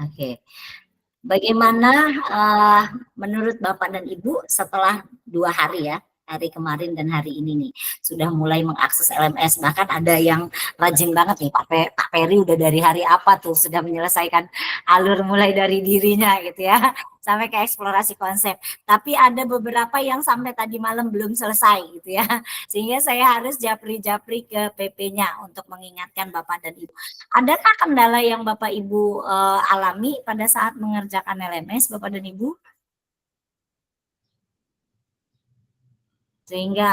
Oke. Bagaimana menurut Bapak dan Ibu setelah 2 hari ya, hari kemarin dan hari ini nih, sudah mulai mengakses LMS, bahkan ada yang rajin banget nih, Pak Peri udah dari hari apa tuh sudah menyelesaikan alur mulai dari dirinya gitu ya, sampai ke eksplorasi konsep. Tapi ada beberapa yang sampai tadi malam belum selesai gitu ya, sehingga saya harus japri-japri ke PP-nya untuk mengingatkan Bapak dan Ibu. Adakah kendala yang Bapak Ibu alami pada saat mengerjakan LMS Bapak dan Ibu? Sehingga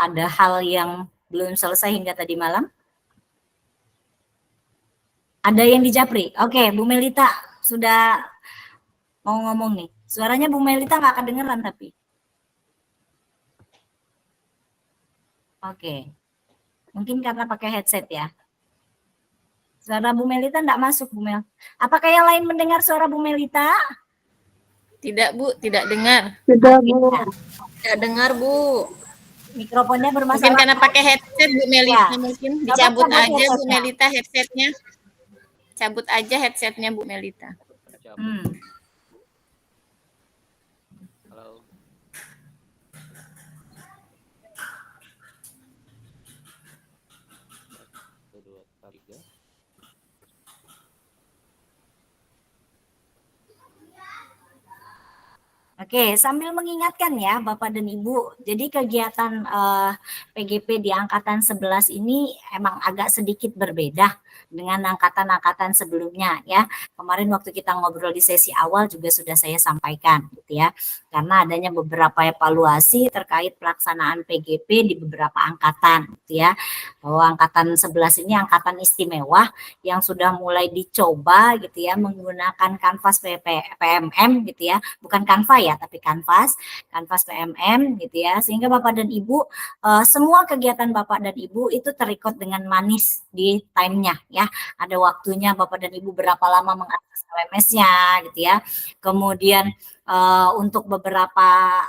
ada hal yang belum selesai hingga tadi malam? Ada yang dijapri? Oke, Bu Melita sudah mau ngomong nih. Suaranya Bu Melita nggak kedengeran tapi. Oke, mungkin karena pakai headset ya. Suara Bu Melita nggak masuk, Bu Mel. Apakah yang lain mendengar suara Bu Melita? Tidak, Bu, tidak dengar. Tidak, Bu. Tidak dengar, Bu. Mikrofonnya bermasalah. Mungkin karena pakai headset, Bu Melita, ya. Mungkin dicabut Coba aja, Bu Melita, headsetnya. Cabut aja headsetnya, Bu Melita. Halo. Oke, sambil mengingatkan ya Bapak dan Ibu, jadi kegiatan PGP di Angkatan 11 ini emang agak sedikit berbeda dengan angkatan-angkatan sebelumnya ya. Kemarin waktu kita ngobrol di sesi awal juga sudah saya sampaikan gitu ya. Karena adanya beberapa evaluasi terkait pelaksanaan PGP di beberapa angkatan gitu ya. Bahwa Angkatan 11 ini angkatan istimewa yang sudah mulai dicoba gitu ya menggunakan kanvas PMM gitu ya, bukan Canva ya, tapi kanvas PMM gitu ya, sehingga Bapak dan Ibu semua kegiatan Bapak dan Ibu itu terikut dengan manis di time-nya ya, ada waktunya Bapak dan Ibu berapa lama mengakses LMS-nya gitu ya, kemudian untuk beberapa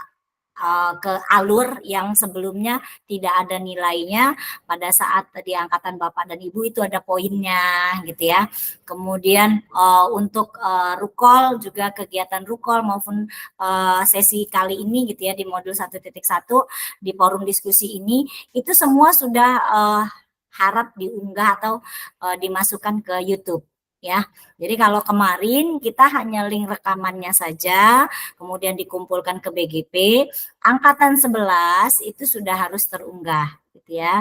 ke alur yang sebelumnya tidak ada nilainya, pada saat di angkatan Bapak dan Ibu itu ada poinnya gitu ya. Kemudian untuk rukol juga, kegiatan rukol maupun sesi kali ini gitu ya di modul 1.1 di forum diskusi ini itu semua sudah harap diunggah atau dimasukkan ke YouTube ya. Jadi kalau kemarin kita hanya link rekamannya saja, kemudian dikumpulkan ke BGP, angkatan 11 itu sudah harus terunggah gitu ya.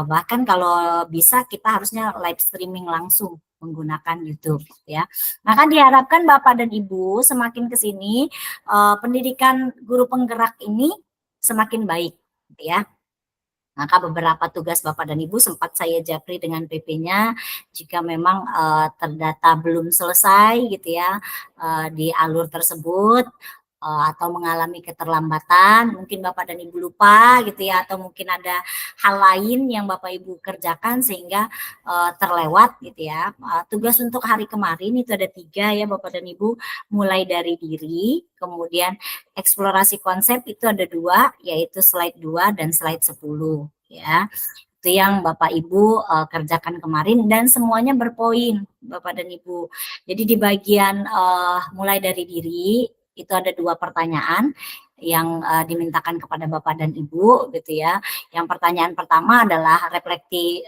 Bahkan kalau bisa kita harusnya live streaming langsung menggunakan YouTube ya. Maka diharapkan Bapak dan Ibu semakin ke sini pendidikan guru penggerak ini semakin baik gitu ya. Maka beberapa tugas Bapak dan Ibu sempat saya japri dengan PP-nya, jika memang terdata belum selesai gitu ya di alur tersebut atau mengalami keterlambatan, mungkin Bapak dan Ibu lupa gitu ya, atau mungkin ada hal lain yang Bapak Ibu kerjakan sehingga terlewat gitu ya. Tugas untuk hari kemarin itu ada 3 ya Bapak dan Ibu, mulai dari diri, kemudian eksplorasi konsep itu ada 2, yaitu slide 2 dan slide 10 ya. Itu yang Bapak Ibu kerjakan kemarin dan semuanya berpoin Bapak dan Ibu. Jadi di bagian mulai dari diri itu ada 2 pertanyaan yang dimintakan kepada Bapak dan Ibu gitu ya. Yang pertanyaan pertama adalah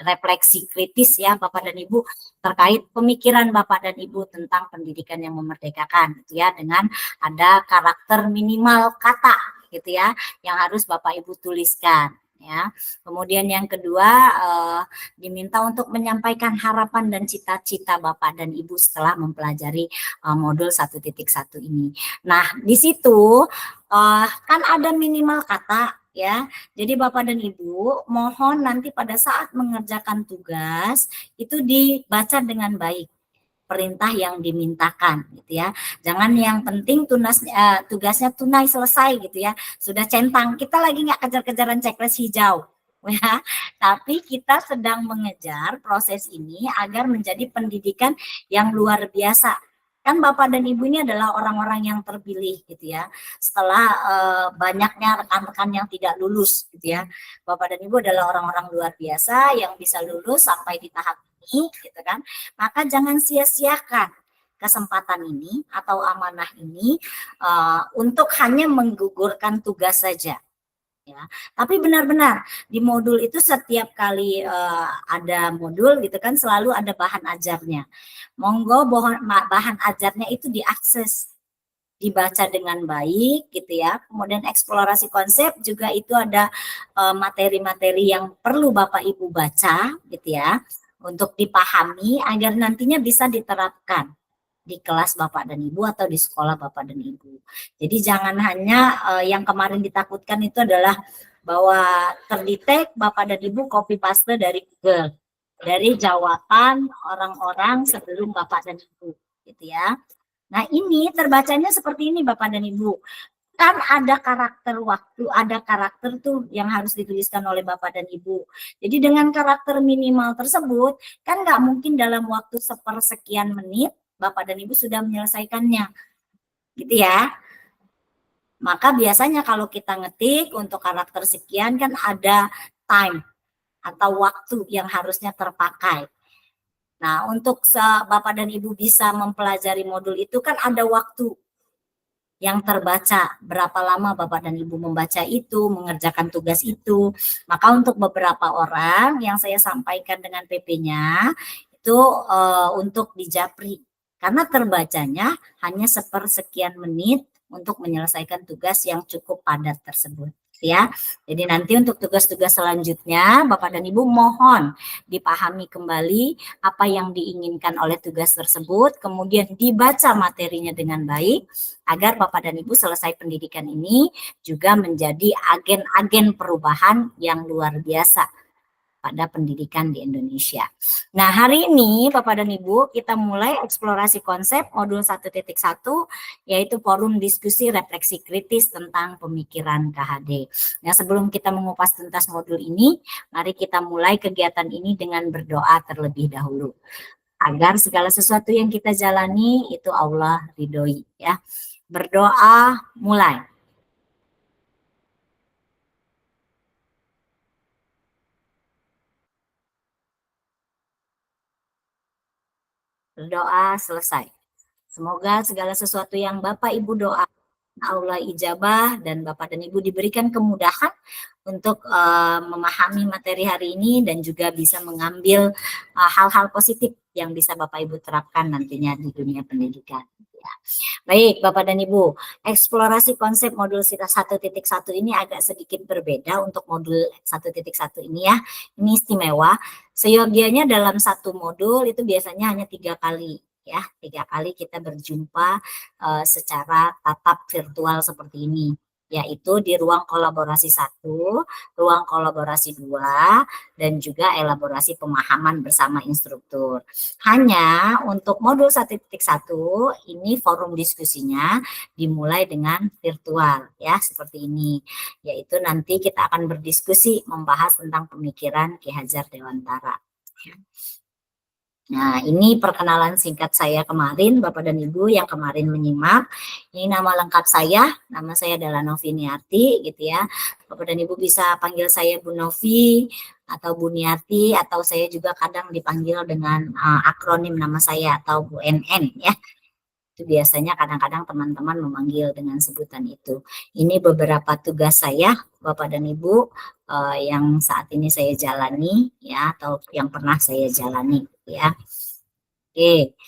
refleksi kritis ya Bapak dan Ibu terkait pemikiran Bapak dan Ibu tentang pendidikan yang memerdekakan gitu ya, dengan ada karakter minimal kata gitu ya yang harus Bapak Ibu tuliskan ya. Kemudian yang kedua diminta untuk menyampaikan harapan dan cita-cita Bapak dan Ibu setelah mempelajari modul 1.1 ini. Nah, di situ kan ada minimal kata ya. Jadi Bapak dan Ibu mohon nanti pada saat mengerjakan tugas itu dibaca dengan baik perintah yang dimintakan gitu ya. Jangan yang penting tugasnya tunai selesai gitu ya. Sudah centang, kita lagi nggak kejar-kejaran checklist hijau ya. Tapi kita sedang mengejar proses ini agar menjadi pendidikan yang luar biasa. Kan Bapak dan Ibu ini adalah orang-orang yang terpilih gitu ya. Setelah banyaknya rekan-rekan yang tidak lulus gitu ya. Bapak dan Ibu adalah orang-orang luar biasa yang bisa lulus sampai di tahap ini gitu kan. Maka jangan sia-siakan kesempatan ini atau amanah ini untuk hanya menggugurkan tugas saja. Ya, tapi benar-benar di modul itu setiap kali ada modul gitu kan selalu ada bahan ajarnya. Monggo bahan ajarnya itu diakses, dibaca dengan baik gitu ya. Kemudian eksplorasi konsep juga itu ada materi-materi yang perlu Bapak Ibu baca gitu ya untuk dipahami agar nantinya bisa diterapkan di kelas Bapak dan Ibu atau di sekolah Bapak dan Ibu. Jadi jangan hanya yang kemarin ditakutkan itu adalah bahwa terdetek Bapak dan Ibu copy paste dari Google, dari jawaban orang-orang sebelum Bapak dan Ibu, gitu ya. Nah ini terbacanya seperti ini Bapak dan Ibu. Kan ada karakter waktu, ada karakter tuh yang harus dituliskan oleh Bapak dan Ibu. Jadi dengan karakter minimal tersebut, kan nggak mungkin dalam waktu sepersekian menit Bapak dan Ibu sudah menyelesaikannya. Gitu ya. Maka biasanya kalau kita ngetik untuk karakter sekian kan ada time atau waktu yang harusnya terpakai. Nah, untuk Bapak dan Ibu bisa mempelajari modul itu kan ada waktu yang terbaca, berapa lama Bapak dan Ibu membaca itu, mengerjakan tugas itu. Maka untuk beberapa orang yang saya sampaikan dengan PP-nya itu untuk dijapri. Karena terbacanya hanya sepersekian menit untuk menyelesaikan tugas yang cukup padat tersebut. Ya, jadi nanti untuk tugas-tugas selanjutnya Bapak dan Ibu mohon dipahami kembali apa yang diinginkan oleh tugas tersebut, kemudian dibaca materinya dengan baik agar Bapak dan Ibu selesai pendidikan ini juga menjadi agen-agen perubahan yang luar biasa pada pendidikan di Indonesia. Nah, hari ini Bapak dan Ibu kita mulai eksplorasi konsep modul 1.1 yaitu forum diskusi refleksi kritis tentang pemikiran KHD. Nah, sebelum kita mengupas tuntas modul ini, mari kita mulai kegiatan ini dengan berdoa terlebih dahulu. Agar segala sesuatu yang kita jalani itu Allah ridhoi ya. Berdoa mulai. Berdoa selesai. Semoga segala sesuatu yang Bapak Ibu doa Allah ijabah dan Bapak dan Ibu diberikan kemudahan untuk memahami materi hari ini dan juga bisa mengambil hal-hal positif yang bisa Bapak Ibu terapkan nantinya di dunia pendidikan. Ya. Baik Bapak dan Ibu, eksplorasi konsep modul 1.1 ini agak sedikit berbeda untuk modul 1.1 ini ya. Ini istimewa. Seyogianya dalam satu modul itu biasanya hanya 3 kali ya, 3 kali kita berjumpa secara tatap virtual seperti ini, yaitu di ruang kolaborasi 1, ruang kolaborasi 2, dan juga elaborasi pemahaman bersama instruktur. Hanya untuk modul 1.1 ini forum diskusinya dimulai dengan virtual ya, seperti ini, yaitu nanti kita akan berdiskusi membahas tentang pemikiran Ki Hajar Dewantara. Nah, ini perkenalan singkat saya kemarin, Bapak dan Ibu yang kemarin menyimak. Ini nama lengkap saya adalah Novi Niarti, gitu ya. Bapak dan Ibu bisa panggil saya Bu Novi atau Bu Niarti, atau saya juga kadang dipanggil dengan akronim nama saya atau Bu NN, ya. Itu biasanya kadang-kadang teman-teman memanggil dengan sebutan itu. Ini beberapa tugas saya, Bapak dan Ibu, yang saat ini saya jalani, ya, atau yang pernah saya jalani. Ya, oke.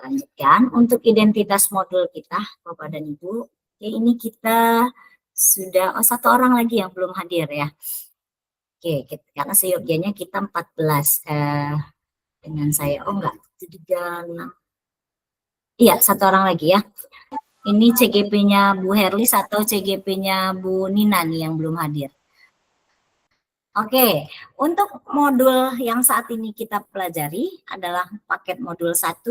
Lanjutkan untuk identitas modul kita, Bapak dan Ibu. Oke, ini kita sudah satu orang lagi yang belum hadir ya. Oke, karena seyogianya kita 14 dengan saya. Oh enggak, 36. Iya, satu orang lagi ya. Ini CGP-nya Bu Herlis atau CGP-nya Bu Nina nih yang belum hadir. Oke, untuk modul yang saat ini kita pelajari adalah paket modul 1.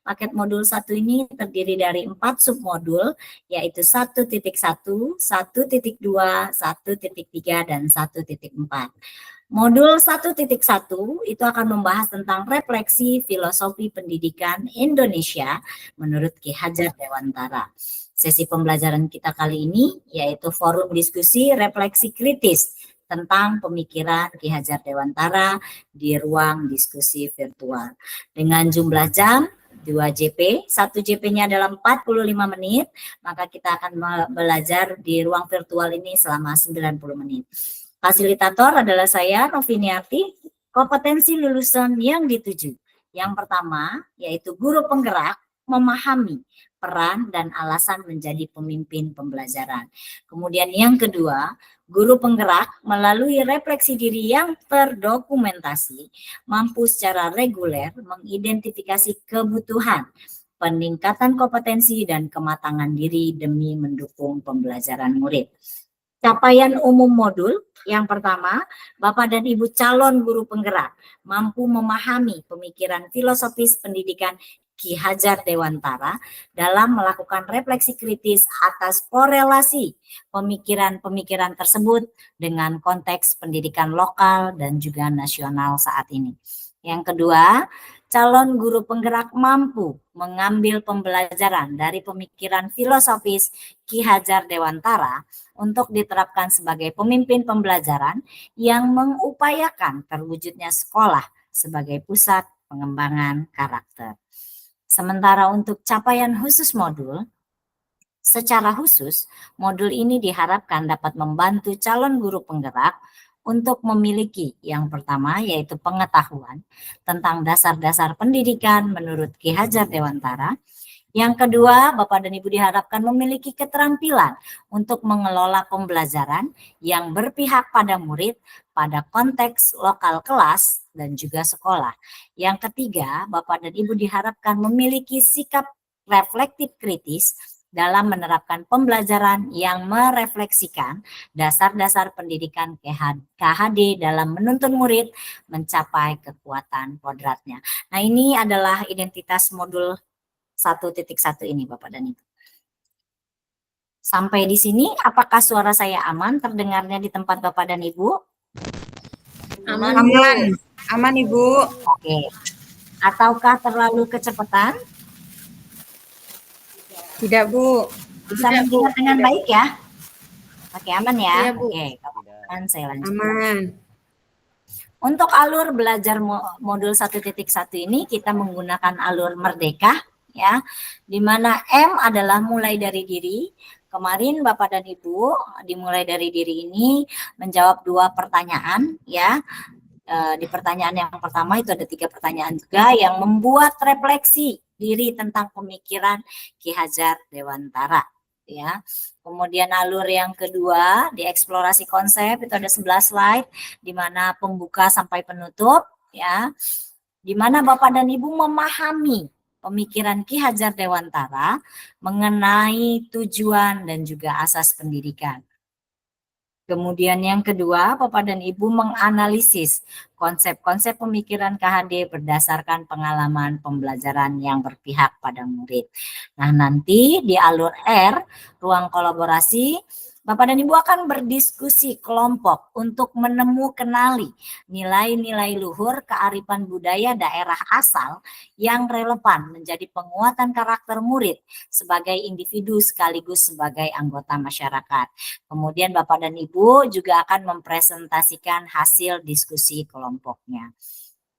Paket modul 1 ini terdiri dari 4 submodul, yaitu 1.1, 1.2, 1.3, dan 1.4. Modul 1.1 itu akan membahas tentang refleksi filosofi pendidikan Indonesia menurut Ki Hajar Dewantara. Sesi pembelajaran kita kali ini yaitu forum diskusi refleksi kritis tentang pemikiran Ki Hajar Dewantara di ruang diskusi virtual. Dengan jumlah jam 2 JP, 1 JP-nya adalah 45 menit, maka kita akan belajar di ruang virtual ini selama 90 menit. Fasilitator adalah saya, Noviniarti. Kompetensi lulusan yang dituju. Yang pertama, yaitu guru penggerak memahami peran dan alasan menjadi pemimpin pembelajaran. Kemudian yang kedua, guru penggerak melalui refleksi diri yang terdokumentasi mampu secara reguler mengidentifikasi kebutuhan, peningkatan kompetensi dan kematangan diri demi mendukung pembelajaran murid. Capaian umum modul yang pertama, Bapak dan Ibu calon guru penggerak mampu memahami pemikiran filosofis pendidikan Ki Hajar Dewantara dalam melakukan refleksi kritis atas korelasi pemikiran-pemikiran tersebut dengan konteks pendidikan lokal dan juga nasional saat ini. Yang kedua, calon guru penggerak mampu mengambil pembelajaran dari pemikiran filosofis Ki Hajar Dewantara untuk diterapkan sebagai pemimpin pembelajaran yang mengupayakan terwujudnya sekolah sebagai pusat pengembangan karakter. Sementara untuk capaian khusus modul, secara khusus, modul ini diharapkan dapat membantu calon guru penggerak untuk memiliki yang pertama yaitu pengetahuan tentang dasar-dasar pendidikan menurut Ki Hajar Dewantara. Yang kedua, Bapak dan Ibu diharapkan memiliki keterampilan untuk mengelola pembelajaran yang berpihak pada murid pada konteks lokal kelas dan juga sekolah. Yang ketiga, Bapak dan Ibu diharapkan memiliki sikap reflektif kritis dalam menerapkan pembelajaran yang merefleksikan dasar-dasar pendidikan KHD dalam menuntun murid mencapai kekuatan kodratnya. Nah, ini adalah identitas modul 1.1 ini Bapak dan Ibu. Sampai di sini, apakah suara saya aman terdengarnya di tempat Bapak dan Ibu? Aman. Aman Ibu. Oke. Ataukah terlalu kecepatan? Tidak Bu. Bisa mendengar dengan baik ya? Oke, aman ya? Iya, Bu. Oke, aman, saya lanjut. Aman. Untuk alur belajar modul 1.1 ini kita menggunakan alur Merdeka ya, di mana M adalah mulai dari diri. Kemarin Bapak dan Ibu dimulai dari diri ini menjawab 2 pertanyaan ya. Di pertanyaan yang pertama itu ada 3 pertanyaan juga yang membuat refleksi diri tentang pemikiran Ki Hajar Dewantara ya. Kemudian alur yang kedua di eksplorasi konsep itu ada 11 slide di mana pembuka sampai penutup ya. Di mana Bapak dan Ibu memahami pemikiran Ki Hajar Dewantara mengenai tujuan dan juga asas pendidikan. Kemudian yang kedua, Bapak dan Ibu menganalisis konsep-konsep pemikiran KHD berdasarkan pengalaman pembelajaran yang berpihak pada murid. Nah, nanti di alur R, ruang kolaborasi, Bapak dan Ibu akan berdiskusi kelompok untuk kenali nilai-nilai luhur kearifan budaya daerah asal yang relevan menjadi penguatan karakter murid sebagai individu sekaligus sebagai anggota masyarakat. Kemudian Bapak dan Ibu juga akan mempresentasikan hasil diskusi kelompoknya.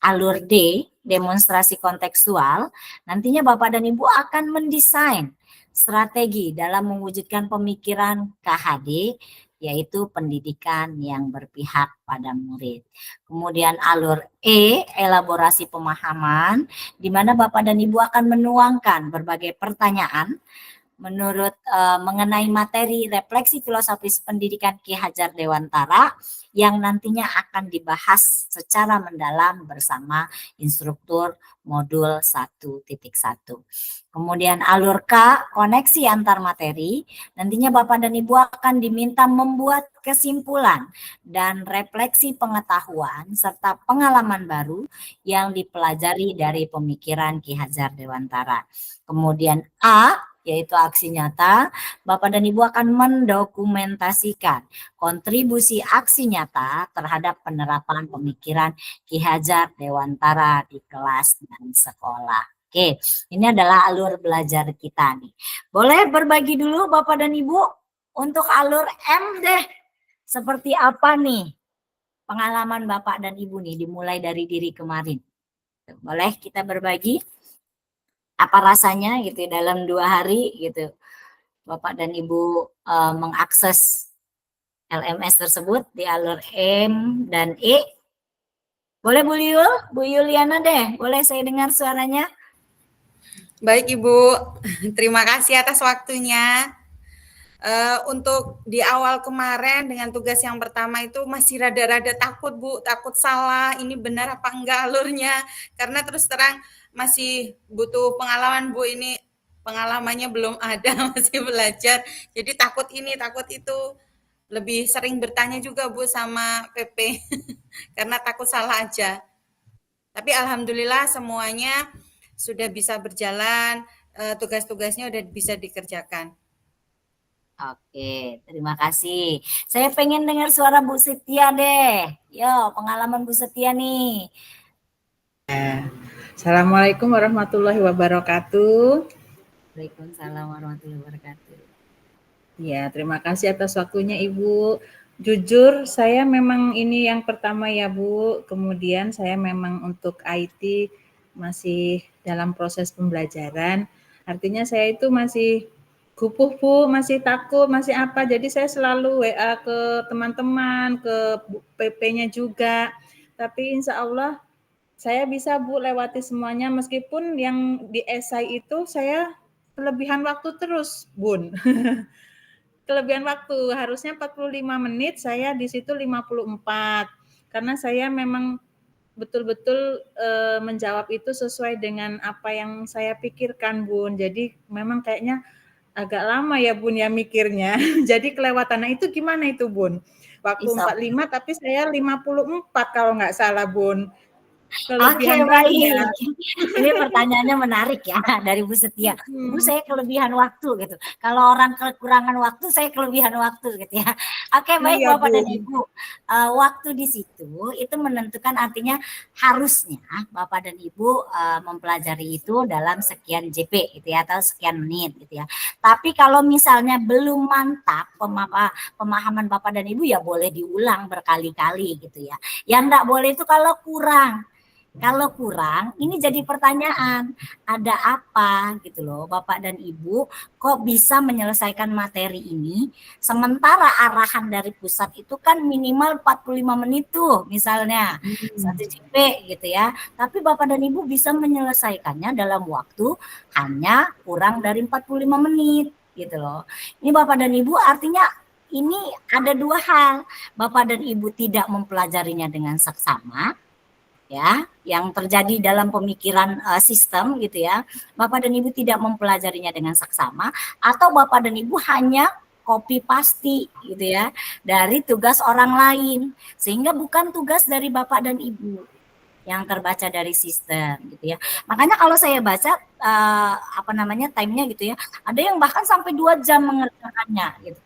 Alur D, demonstrasi kontekstual, nantinya Bapak dan Ibu akan mendesain strategi dalam mewujudkan pemikiran KHD, yaitu pendidikan yang berpihak pada murid. Kemudian alur E, elaborasi pemahaman, di mana Bapak dan Ibu akan menuangkan berbagai pertanyaan mengenai materi refleksi filosofis pendidikan Ki Hajar Dewantara yang nantinya akan dibahas secara mendalam bersama instruktur modul 1.1. Kemudian alur K, koneksi antar materi, nantinya Bapak dan Ibu akan diminta membuat kesimpulan dan refleksi pengetahuan serta pengalaman baru yang dipelajari dari pemikiran Ki Hajar Dewantara. Kemudian A, yaitu aksi nyata, Bapak dan Ibu akan mendokumentasikan kontribusi aksi nyata terhadap penerapan pemikiran Ki Hajar Dewantara di kelas dan sekolah. Oke, ini adalah alur belajar kita nih. Boleh berbagi dulu Bapak dan Ibu untuk alur M deh. Seperti apa nih pengalaman Bapak dan Ibu nih dimulai dari diri kemarin? Boleh kita berbagi? apa rasanya gitu ya, dalam 2 hari gitu Bapak dan Ibu mengakses LMS tersebut di alur M dan E. Boleh Bu Yuliana deh, boleh saya dengar suaranya? Baik Ibu, terima kasih atas waktunya. Untuk di awal kemarin dengan tugas yang pertama itu masih rada-rada takut Bu, takut salah, ini benar apa enggak alurnya. Karena terus terang masih butuh pengalaman Bu, ini pengalamannya belum ada, masih belajar. Jadi takut ini, takut itu. Lebih sering bertanya juga Bu sama PP, karena takut salah aja. Tapi alhamdulillah semuanya sudah bisa berjalan, tugas-tugasnya udah bisa dikerjakan. Oke, terima kasih. Saya pengen dengar suara Bu Setia deh. Yo, pengalaman Bu Setia nih. Assalamualaikum warahmatullahi wabarakatuh. Waalaikumsalam warahmatullahi wabarakatuh. Ya, terima kasih atas waktunya Ibu. Jujur, saya memang ini yang pertama ya Bu. Kemudian saya memang untuk IT masih dalam proses pembelajaran. Artinya saya itu masih gupuh Bu, masih takut, masih apa. Jadi saya selalu WA ke teman-teman, ke PP-nya juga. Tapi insya Allah saya bisa Bu lewati semuanya meskipun yang di esai itu saya kelebihan waktu terus Bun. Kelebihan waktu harusnya 45 menit, saya di situ 54. Karena saya memang betul-betul menjawab itu sesuai dengan apa yang saya pikirkan Bun. Jadi memang kayaknya agak lama ya Bun ya mikirnya. Jadi kelewatan. Nah itu gimana itu Bun? Waktu 45 tapi saya 54 kalau nggak salah Bun. Oke, baik. Ini pertanyaannya menarik ya dari Bu Setia. Bu, saya kelebihan waktu gitu. Kalau orang kekurangan waktu, saya kelebihan waktu gitu ya. Oke, baik Iya, Bapak Bu. dan Ibu. Waktu di situ itu menentukan artinya harusnya Bapak dan Ibu mempelajari itu dalam sekian JP gitu ya atau sekian menit gitu ya. Tapi kalau misalnya belum mantap pemahaman Bapak dan Ibu ya boleh diulang berkali-kali gitu ya. Yang enggak boleh itu kalau kurang. Kalau kurang, ini jadi pertanyaan, ada apa gitu loh Bapak dan Ibu, kok bisa menyelesaikan materi ini, sementara arahan dari pusat itu kan minimal 45 menit tuh misalnya, 1 JP gitu ya, tapi Bapak dan Ibu bisa menyelesaikannya dalam waktu hanya kurang dari 45 menit gitu loh. Ini Bapak dan Ibu artinya ini ada 2 hal, Bapak dan Ibu tidak mempelajarinya dengan seksama, ya, yang terjadi dalam pemikiran sistem gitu ya. Bapak dan Ibu tidak mempelajarinya dengan saksama atau Bapak dan Ibu hanya copy paste gitu ya dari tugas orang lain sehingga bukan tugas dari Bapak dan Ibu yang terbaca dari sistem gitu ya. Makanya kalau saya baca timenya gitu ya, ada yang bahkan sampai 2 jam mengerjakannya gitu.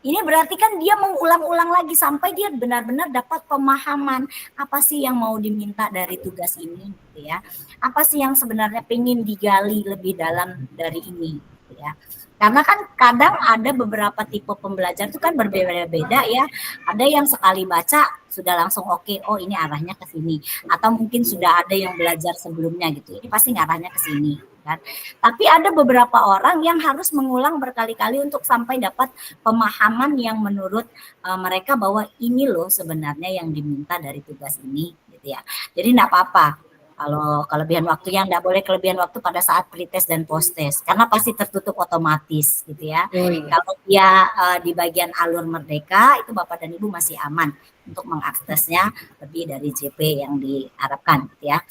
Ini berarti kan dia mengulang-ulang lagi sampai dia benar-benar dapat pemahaman apa sih yang mau diminta dari tugas ini gitu ya. Apa sih yang sebenarnya pengen digali lebih dalam dari ini gitu ya. Karena kan kadang ada beberapa tipe pembelajar itu kan berbeda-beda ya. Ada yang sekali baca sudah langsung oke, oh ini arahnya ke sini. Atau mungkin sudah ada yang belajar sebelumnya gitu. Ini pasti arahnya ke sini. Kan. Tapi ada beberapa orang yang harus mengulang berkali-kali untuk sampai dapat pemahaman yang menurut mereka bahwa ini loh sebenarnya yang diminta dari tugas ini gitu ya. Jadi enggak apa-apa kalau kelebihan waktu yang enggak boleh kelebihan waktu pada saat pretest dan post-test karena pasti tertutup otomatis gitu ya. Oh, iya. Kalau dia di bagian alur merdeka itu Bapak dan Ibu masih aman untuk mengaksesnya lebih dari JP yang diharapkan gitu ya.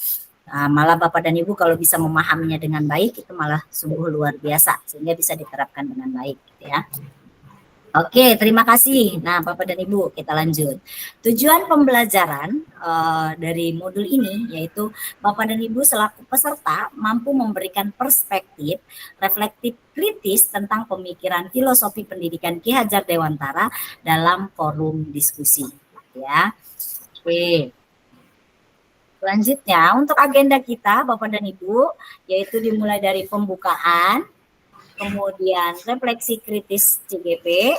Malah Bapak dan Ibu kalau bisa memahaminya dengan baik itu malah sungguh luar biasa sehingga bisa diterapkan dengan baik gitu ya. Oke, terima kasih. Nah, Bapak dan Ibu, kita lanjut. Tujuan pembelajaran dari modul ini yaitu Bapak dan Ibu selaku peserta mampu memberikan perspektif reflektif kritis tentang pemikiran filosofi pendidikan Ki Hajar Dewantara dalam forum diskusi ya. Oke. Selanjutnya untuk agenda kita Bapak dan Ibu yaitu dimulai dari pembukaan, kemudian refleksi kritis CGP,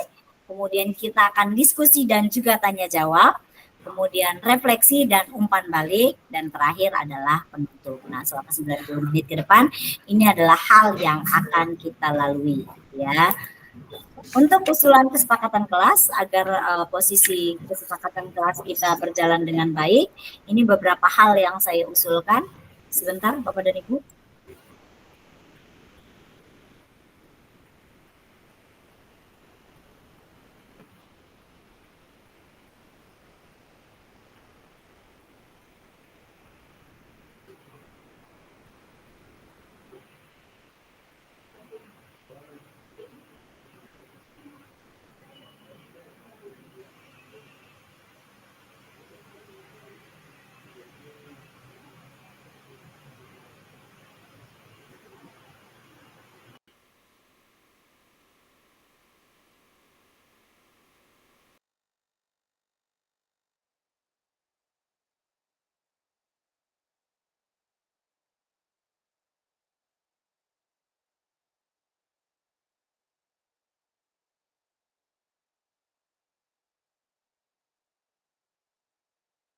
kemudian kita akan diskusi dan juga tanya jawab, kemudian refleksi dan umpan balik, dan terakhir adalah penutup. Nah, selama 90 menit ke depan, ini adalah hal yang akan kita lalui, ya. Untuk usulan kesepakatan kelas agar posisi kesepakatan kelas kita berjalan dengan baik, ini beberapa hal yang saya usulkan. Sebentar, Bapak dan Ibu.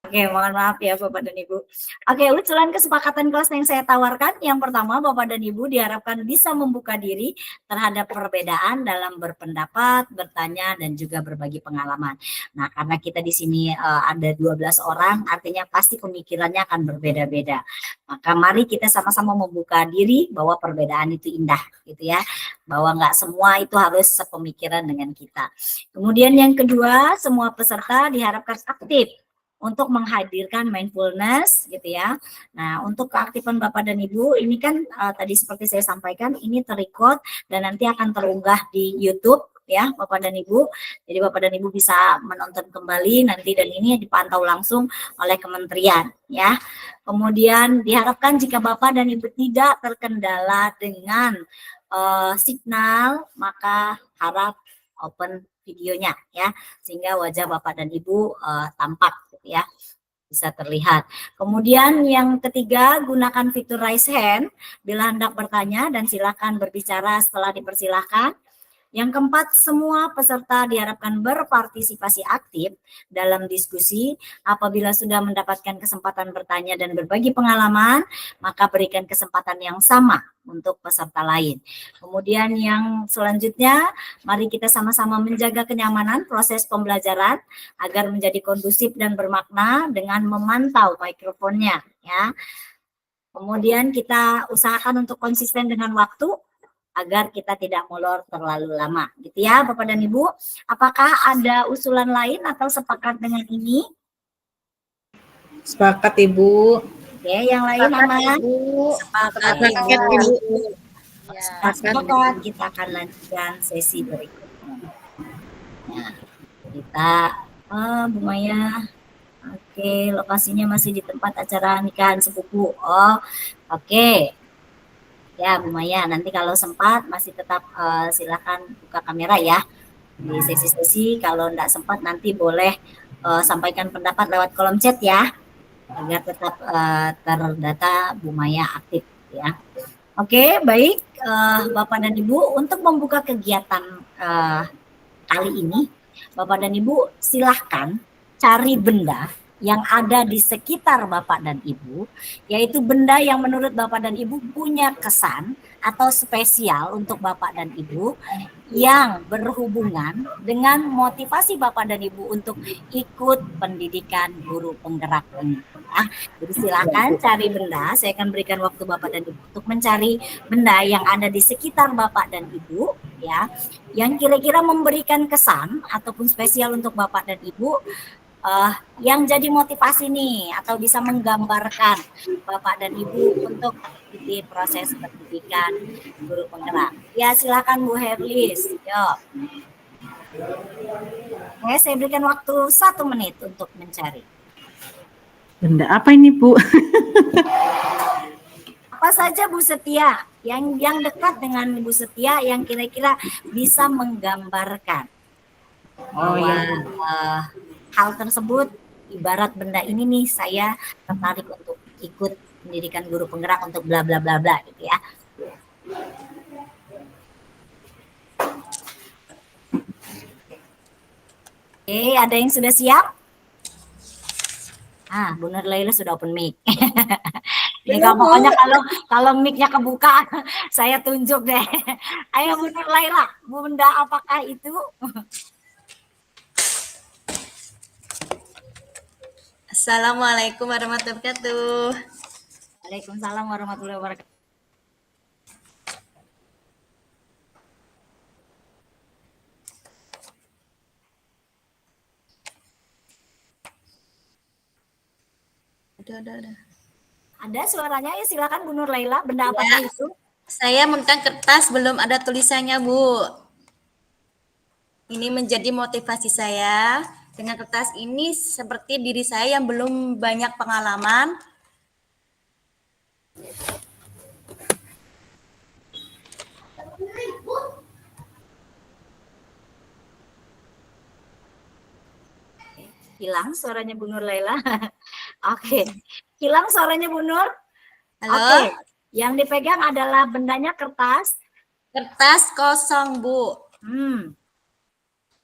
Oke, mohon maaf ya Bapak dan Ibu. Oke, usulan kesepakatan kelas yang saya tawarkan, yang pertama Bapak dan Ibu diharapkan bisa membuka diri terhadap perbedaan dalam berpendapat, bertanya, dan juga berbagi pengalaman. Nah, karena kita di sini ada 12 orang, artinya pasti pemikirannya akan berbeda-beda. Maka mari kita sama-sama membuka diri bahwa perbedaan itu indah, gitu ya. Bahwa nggak semua itu harus sepemikiran dengan kita. Kemudian yang kedua, semua peserta diharapkan aktif untuk menghadirkan mindfulness gitu ya. Nah, untuk keaktifan Bapak dan Ibu ini kan tadi seperti saya sampaikan ini terrecord dan nanti akan terunggah di YouTube ya Bapak dan Ibu. Jadi Bapak dan Ibu bisa menonton kembali nanti dan ini dipantau langsung oleh kementerian ya. Kemudian diharapkan jika Bapak dan Ibu tidak terkendala dengan signal maka harap open videonya ya sehingga wajah Bapak dan Ibu tampak ya bisa terlihat. Kemudian yang ketiga gunakan fitur raise hand bila hendak bertanya dan silakan berbicara setelah dipersilahkan. Yang keempat, semua peserta diharapkan berpartisipasi aktif dalam diskusi. Apabila sudah mendapatkan kesempatan bertanya dan berbagi pengalaman, maka berikan kesempatan yang sama untuk peserta lain. Kemudian yang selanjutnya, mari kita sama-sama menjaga kenyamanan proses pembelajaran agar menjadi kondusif dan bermakna dengan memantau mikrofonnya. Ya. Kemudian kita usahakan untuk konsisten dengan waktu, agar kita tidak molor terlalu lama gitu ya Bapak dan Ibu. Apakah ada usulan lain atau sepakat dengan ini? Sepakat Ibu. Oke, yang lain Mama? Sepakat Ibu. Ibu. Sepakat, kita akan lanjutkan sesi berikutnya. Nah, kita Bu Maya. Oke, lokasinya masih di tempat acara nikahan sepupu. Oh, oke. Ya Bu Maya, nanti kalau sempat masih tetap silakan buka kamera ya di sesi-sesi. Kalau enggak sempat nanti boleh sampaikan pendapat lewat kolom chat ya agar tetap terdata Bu Maya aktif ya. Oke, baik Bapak dan Ibu, untuk membuka kegiatan kali ini Bapak dan Ibu silahkan cari benda yang ada di sekitar Bapak dan Ibu, yaitu benda yang menurut Bapak dan Ibu punya kesan atau spesial untuk Bapak dan Ibu yang berhubungan dengan motivasi Bapak dan Ibu untuk ikut pendidikan guru penggerak. Nah, jadi silakan cari benda, saya akan berikan waktu Bapak dan Ibu untuk mencari benda yang ada di sekitar Bapak dan Ibu, ya, yang kira-kira memberikan kesan ataupun spesial untuk Bapak dan Ibu, yang jadi motivasi nih atau bisa menggambarkan Bapak dan Ibu untuk di proses pendidikan guru penggerak. Ya silakan Bu Herlis. Yuk. Oke, saya berikan waktu 1 menit untuk mencari. Benda apa ini Bu? Apa saja Bu Setia yang dekat dengan Bu Setia yang kira-kira bisa menggambarkan bahwa hal tersebut ibarat benda ini nih saya tertarik untuk ikut pendidikan guru penggerak untuk bla bla bla bla gitu ya. Oke, ada yang sudah siap? Bu Nur Laila sudah open mic. Ya, Belum, Bu. pokoknya kalau mic-nya kebuka, saya tunjuk deh. Ayo Bu Nur Laila, Bunda apakah itu? Assalamualaikum warahmatullahi wabarakatuh. Waalaikumsalam warahmatullahi wabarakatuh. Udah. Ada suaranya ya, silakan Bu Nur Laila. Benda apakah itu? Saya menekan kertas belum ada tulisannya, Bu. Ini menjadi motivasi saya. Dengan kertas ini seperti diri saya yang belum banyak pengalaman. Hilang suaranya Bu Nur Laila. Oke. Hilang suaranya Bu Nur. Halo? Oke. Yang dipegang adalah bendanya kertas. Kertas kosong, Bu.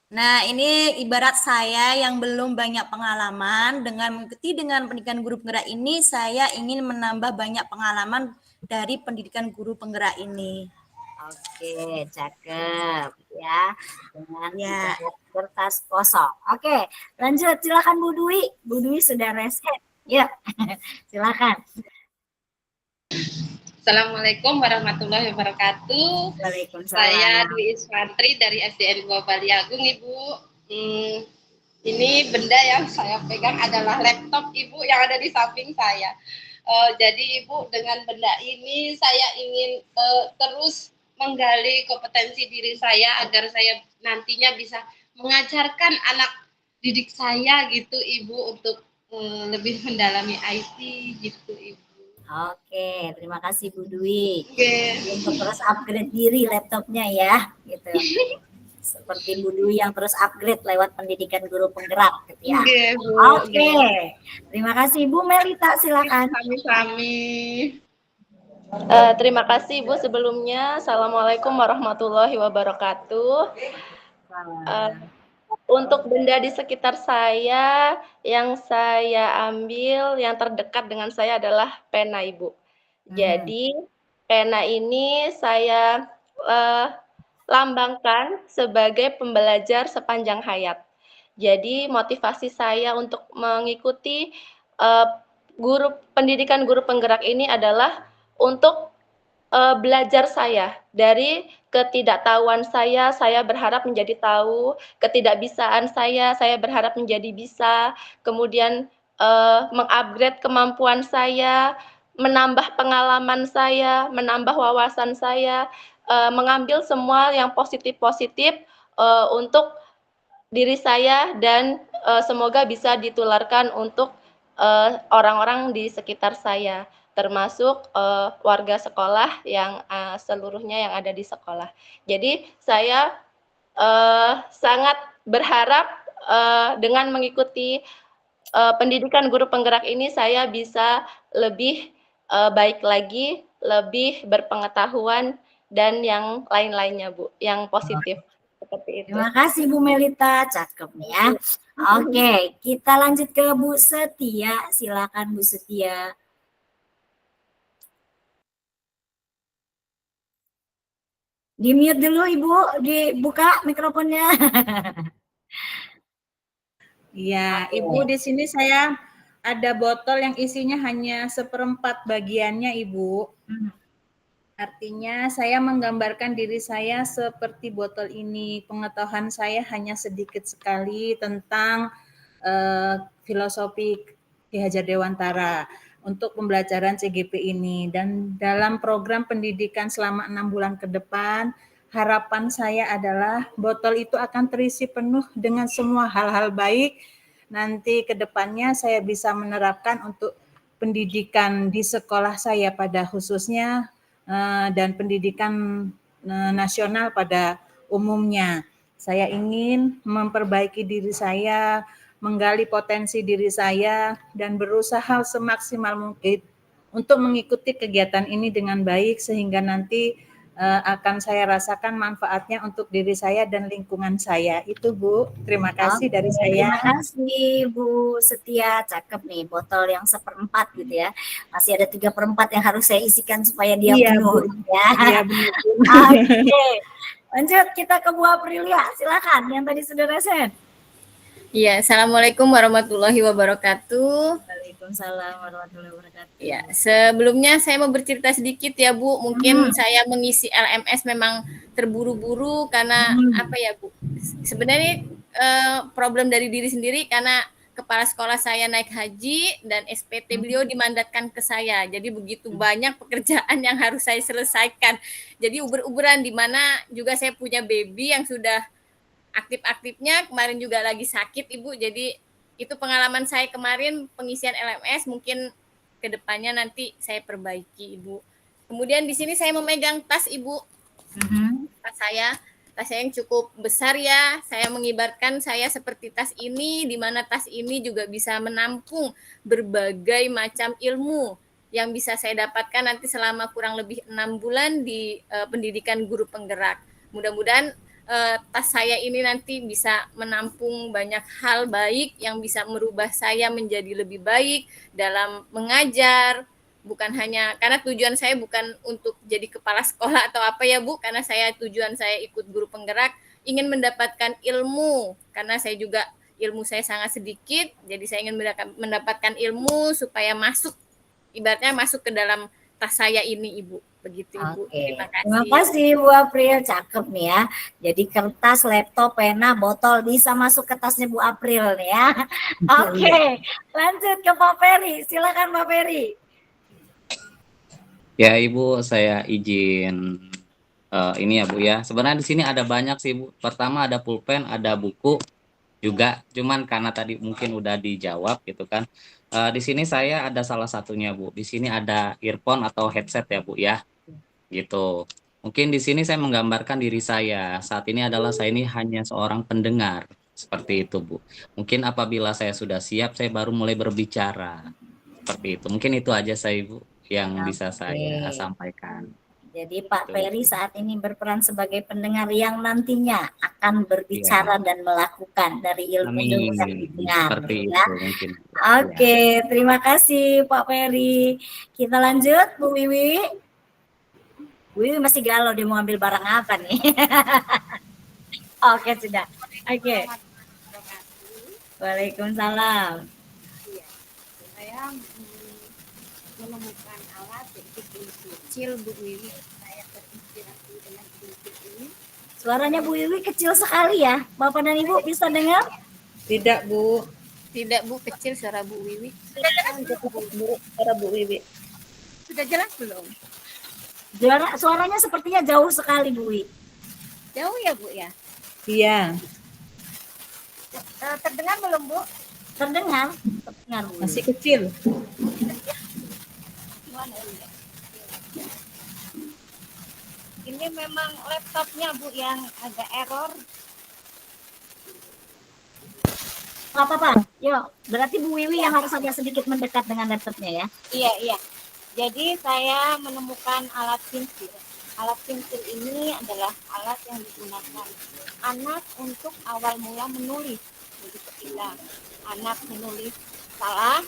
Nah, ini ibarat saya yang belum banyak pengalaman. Dengan mengikuti dengan pendidikan guru penggerak ini, saya ingin menambah banyak pengalaman dari pendidikan guru penggerak ini. Oke, cakep ya. Dengan Ya. kertas kosong. Oke, lanjut. Silakan Bu Dwi. Bu Dwi sudah reset. Ya, silakan. Assalamualaikum warahmatullahi wabarakatuh. Waalaikumsalam. Saya Dwi Iswantri dari SDN 2 Baliagung, Ibu. Ini benda yang saya pegang adalah laptop Ibu yang ada di samping saya. Jadi Ibu, dengan benda ini saya ingin terus menggali kompetensi diri saya agar saya nantinya bisa mengajarkan anak didik saya gitu Ibu untuk lebih mendalami IT gitu Ibu. Oke, terima kasih Bu Dwi. Oke. Untuk terus upgrade diri laptopnya ya, gitu. Seperti Bu Dwi yang terus upgrade lewat pendidikan guru penggerak, gitu ya. Oke, terima kasih Bu Melita, silakan. Sami-sami. Terima kasih Ibu sebelumnya. Assalamualaikum warahmatullahi wabarakatuh. Untuk benda di sekitar saya yang saya ambil yang terdekat dengan saya adalah pena Ibu. Jadi pena ini saya lambangkan sebagai pembelajar sepanjang hayat. Jadi motivasi saya untuk mengikuti pendidikan guru penggerak ini adalah untuk belajar saya dari ketidaktahuan saya berharap menjadi tahu, ketidakbisaan saya berharap menjadi bisa, kemudian mengupgrade kemampuan saya, menambah pengalaman saya, menambah wawasan saya, mengambil semua yang positif-positif untuk diri saya dan semoga bisa ditularkan untuk orang-orang di sekitar saya, termasuk warga sekolah yang seluruhnya yang ada di sekolah. Jadi saya sangat berharap dengan mengikuti pendidikan guru penggerak ini saya bisa lebih baik lagi, lebih berpengetahuan dan yang lain-lainnya Bu, yang positif seperti itu. Terima kasih Bu Melita, cakep nih ya. Oke, kita lanjut ke Bu Setia. Silakan Bu Setia. Di-mute dulu Ibu, dibuka mikrofonnya. Iya, Ibu, di sini saya ada botol yang isinya hanya 1/4 bagiannya, Ibu. Artinya saya menggambarkan diri saya seperti botol ini. Pengetahuan saya hanya sedikit sekali tentang filosofi Ki Hajar Dewantara untuk pembelajaran CGP ini. Dan dalam program pendidikan selama 6 bulan ke depan, harapan saya adalah botol itu akan terisi penuh dengan semua hal-hal baik. Nanti ke depannya saya bisa menerapkan untuk pendidikan di sekolah saya pada khususnya dan pendidikan nasional pada umumnya. Saya ingin memperbaiki diri saya, menggali potensi diri saya, dan berusaha semaksimal mungkin untuk mengikuti kegiatan ini dengan baik sehingga nanti akan saya rasakan manfaatnya untuk diri saya dan lingkungan saya. Itu Bu, terima kasih dari Oke, saya. terima kasih Bu Setia, cakep nih botol yang 1/4 gitu ya. Masih ada 3/4 yang harus saya isikan supaya dia Iya penuh Bu, ya. iya benar Bu. Oke, lanjut kita ke Bu Aprilia, silakan yang tadi sudah resen. Iya, Assalamualaikum warahmatullahi wabarakatuh. Waalaikumsalam warahmatullahi wabarakatuh. Ya, sebelumnya saya mau bercerita sedikit ya Bu. Mungkin saya mengisi LMS memang terburu-buru karena apa ya Bu? Sebenarnya problem dari diri sendiri karena kepala sekolah saya naik haji dan SPT beliau dimandatkan ke saya. Jadi begitu banyak pekerjaan yang harus saya selesaikan. Jadi uber-uberan di mana juga saya punya baby yang sudah aktif-aktifnya, kemarin juga lagi sakit Ibu. Jadi itu pengalaman saya kemarin pengisian LMS, mungkin kedepannya nanti saya perbaiki Ibu. Kemudian di sini saya memegang tas Ibu, tas saya yang cukup besar ya. Saya mengibarkan saya seperti tas ini, di mana tas ini juga bisa menampung berbagai macam ilmu yang bisa saya dapatkan nanti selama kurang lebih 6 bulan di pendidikan guru penggerak. Mudah-mudahan tas saya ini nanti bisa menampung banyak hal baik yang bisa merubah saya menjadi lebih baik dalam mengajar, bukan hanya karena tujuan saya bukan untuk jadi kepala sekolah atau apa ya Bu, karena tujuan saya ikut guru penggerak ingin mendapatkan ilmu, karena saya juga ilmu saya sangat sedikit, jadi saya ingin mendapatkan ilmu supaya ibaratnya masuk ke dalam tas saya ini Ibu. Begitu Ibu. Oke, terima kasih Bu April, cakep nih ya. Jadi kertas, laptop, pena, botol bisa masuk ke tasnya Bu April nih ya. Oke, lanjut ke Pak Ferry, silakan Pak Ferry. Ya Ibu, saya izin ini ya Bu ya. Sebenarnya di sini ada banyak sih Bu. Pertama ada pulpen, ada buku juga. Cuman karena tadi mungkin udah dijawab gitu kan. Di sini saya ada salah satunya Bu. Di sini ada earphone atau headset ya Bu ya. Gitu. Mungkin di sini saya menggambarkan diri saya. Saat ini adalah saya ini hanya seorang pendengar. Seperti itu Bu. Mungkin apabila saya sudah siap, saya baru mulai berbicara. Seperti itu. Mungkin itu aja saya Bu yang bisa saya sampaikan. Jadi Pak Ferry saat ini berperan sebagai pendengar yang nantinya akan berbicara dan melakukan dari ilmu-ilmu yang didengar. Seperti ya. itu mungkin. Oke, terima kasih Pak Ferry. Kita lanjut Bu Wiwi. Bu Wiwi masih galau dia mau ambil barang apa nih. Oke, sudah. Oke. Waalaikumsalam. Saya menemukan alat kecil Bu Wiwi. Saya terinspirasi dengan ini. Suaranya Bu Wiwi kecil sekali ya. Bapak dan Ibu bisa dengar? Tidak Bu. Tidak Bu, kecil suara Bu Wiwi. Suara Bu Wiwi. Sudah jelas belum? Suaranya sepertinya jauh sekali Bu Wiwi. Jauh ya Bu ya? Iya. Terdengar belum Bu? Terdengar Bu. Masih kecil. Ini memang laptopnya Bu yang agak error. Gak apa-apa, yuk. Berarti Bu Wiwi yang harus agak sedikit mendekat dengan laptopnya ya. Iya. Jadi saya menemukan alat pensil. Alat pensil ini adalah alat yang digunakan anak untuk awal mula menulis. Jadi ketika anak menulis salah,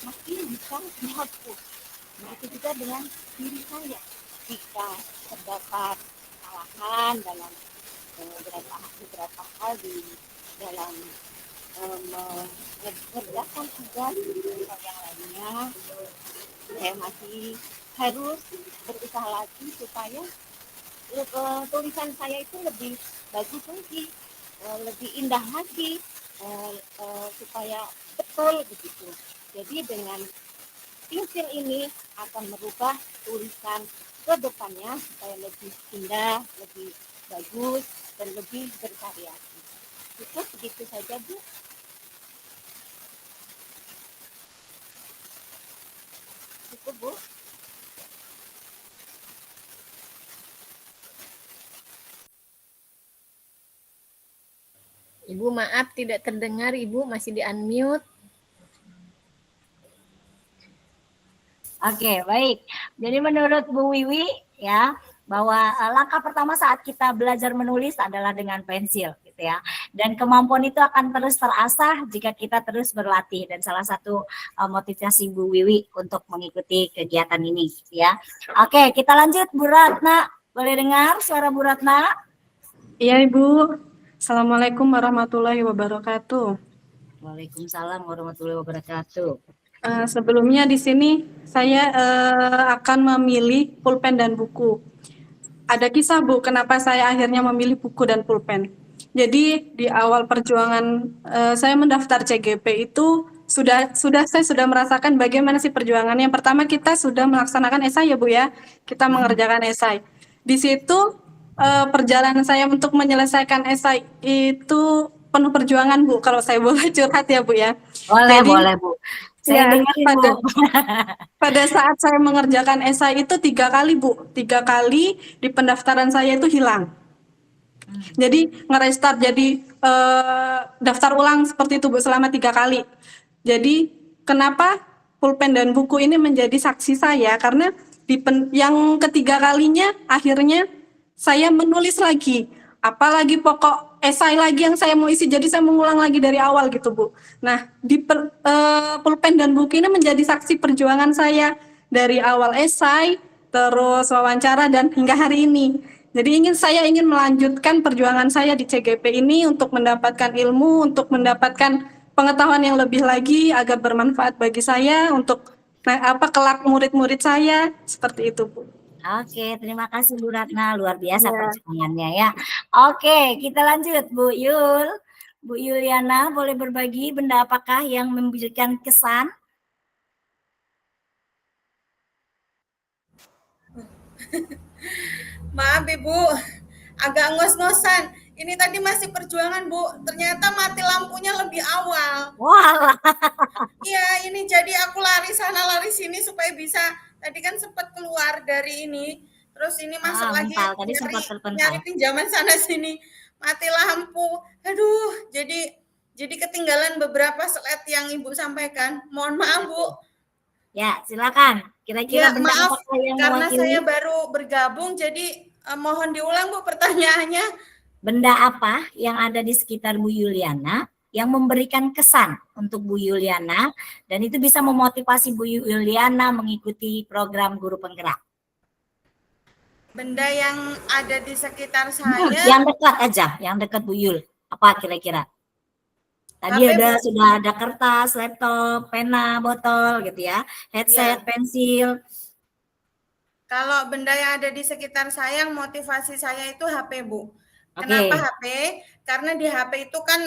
masih bisa dihapus. Begitu juga dengan diri saya. Jika terdapat kesalahan dalam beberapa hal di dalam mengerjakan tugas atau yang lainnya, saya masih harus berusaha lagi supaya tulisan saya itu lebih bagus lagi, lebih indah lagi, supaya betul begitu. Jadi dengan pensil ini akan merubah tulisan ke depannya supaya lebih indah, lebih bagus, dan lebih bervariasi. Itu begitu saja Bu. Cukup Bu. Ibu maaf tidak terdengar Ibu, masih di unmute. Oke, baik. Jadi menurut Bu Wiwi ya, bahwa langkah pertama saat kita belajar menulis adalah dengan pensil gitu ya. Dan kemampuan itu akan terus terasah jika kita terus berlatih, dan salah satu motivasi Bu Wiwi untuk mengikuti kegiatan ini gitu ya. Oke, kita lanjut Bu Ratna. Boleh dengar suara Bu Ratna? Iya Ibu. Assalamualaikum warahmatullahi wabarakatuh. Waalaikumsalam warahmatullahi wabarakatuh. Sebelumnya di sini saya akan memilih pulpen dan buku. Ada kisah Bu, kenapa saya akhirnya memilih buku dan pulpen. Jadi di awal perjuangan saya mendaftar CGP itu saya sudah merasakan bagaimana sih perjuangannya. Yang pertama kita sudah melaksanakan esai ya Bu ya, kita mengerjakan esai. Di situ perjalanan saya untuk menyelesaikan esai itu penuh perjuangan Bu. Kalau saya boleh curhat ya Bu ya. Boleh, Jadi, boleh Bu. Saya ya, dengerin Bu. pada saat saya mengerjakan esai itu 3 kali Bu, 3 kali di pendaftaran saya itu hilang. Jadi nge-restart, jadi daftar ulang seperti itu Bu selama 3 kali. Jadi kenapa pulpen dan buku ini menjadi saksi saya, karena yang ketiga kalinya akhirnya saya menulis lagi, apalagi pokok esai lagi yang saya mau isi, jadi saya mengulang lagi dari awal gitu Bu. Nah di pulpen dan buku ini menjadi saksi perjuangan saya dari awal esai, terus wawancara, dan hingga hari ini. Jadi saya ingin melanjutkan perjuangan saya di CGP ini untuk mendapatkan ilmu, untuk mendapatkan pengetahuan yang lebih lagi agar bermanfaat bagi saya untuk kelak murid-murid saya, seperti itu Bu. Oke, terima kasih Bu Ratna, luar biasa Ya. perjuangannya ya. Oke, kita lanjut Bu Yul. Bu Yuliana, boleh berbagi benda apakah yang memberikan kesan? Maaf Ibu, agak ngos-ngosan. Ini tadi masih perjuangan Bu, ternyata mati lampunya lebih awal. Wah, Iya, ini jadi aku lari sana lari sini supaya bisa. Tadi kan sempat keluar dari ini, terus ini masuk lagi tadi sempat terpental. nyari pinjaman sana sini, mati lampu. Aduh, jadi ketinggalan beberapa slide yang Ibu sampaikan. Mohon maaf Bu. Ya, silakan. Kira-kira Ya, benda maaf apakah yang karena mewakili? saya baru bergabung, jadi mohon diulang Bu pertanyaannya. Benda apa yang ada di sekitar Bu Yuliana yang memberikan kesan untuk Bu Yuliana dan itu bisa memotivasi Bu Yuliana mengikuti program guru penggerak? Benda yang ada di sekitar saya. Yang dekat aja, yang dekat Bu Yul. Apa kira-kira? Tadi HP, sudah ada kertas, laptop, pena, botol gitu ya, headset, pensil. Kalau benda yang ada di sekitar saya, motivasi saya itu HP Bu. Oke. Kenapa HP? Karena di HP itu kan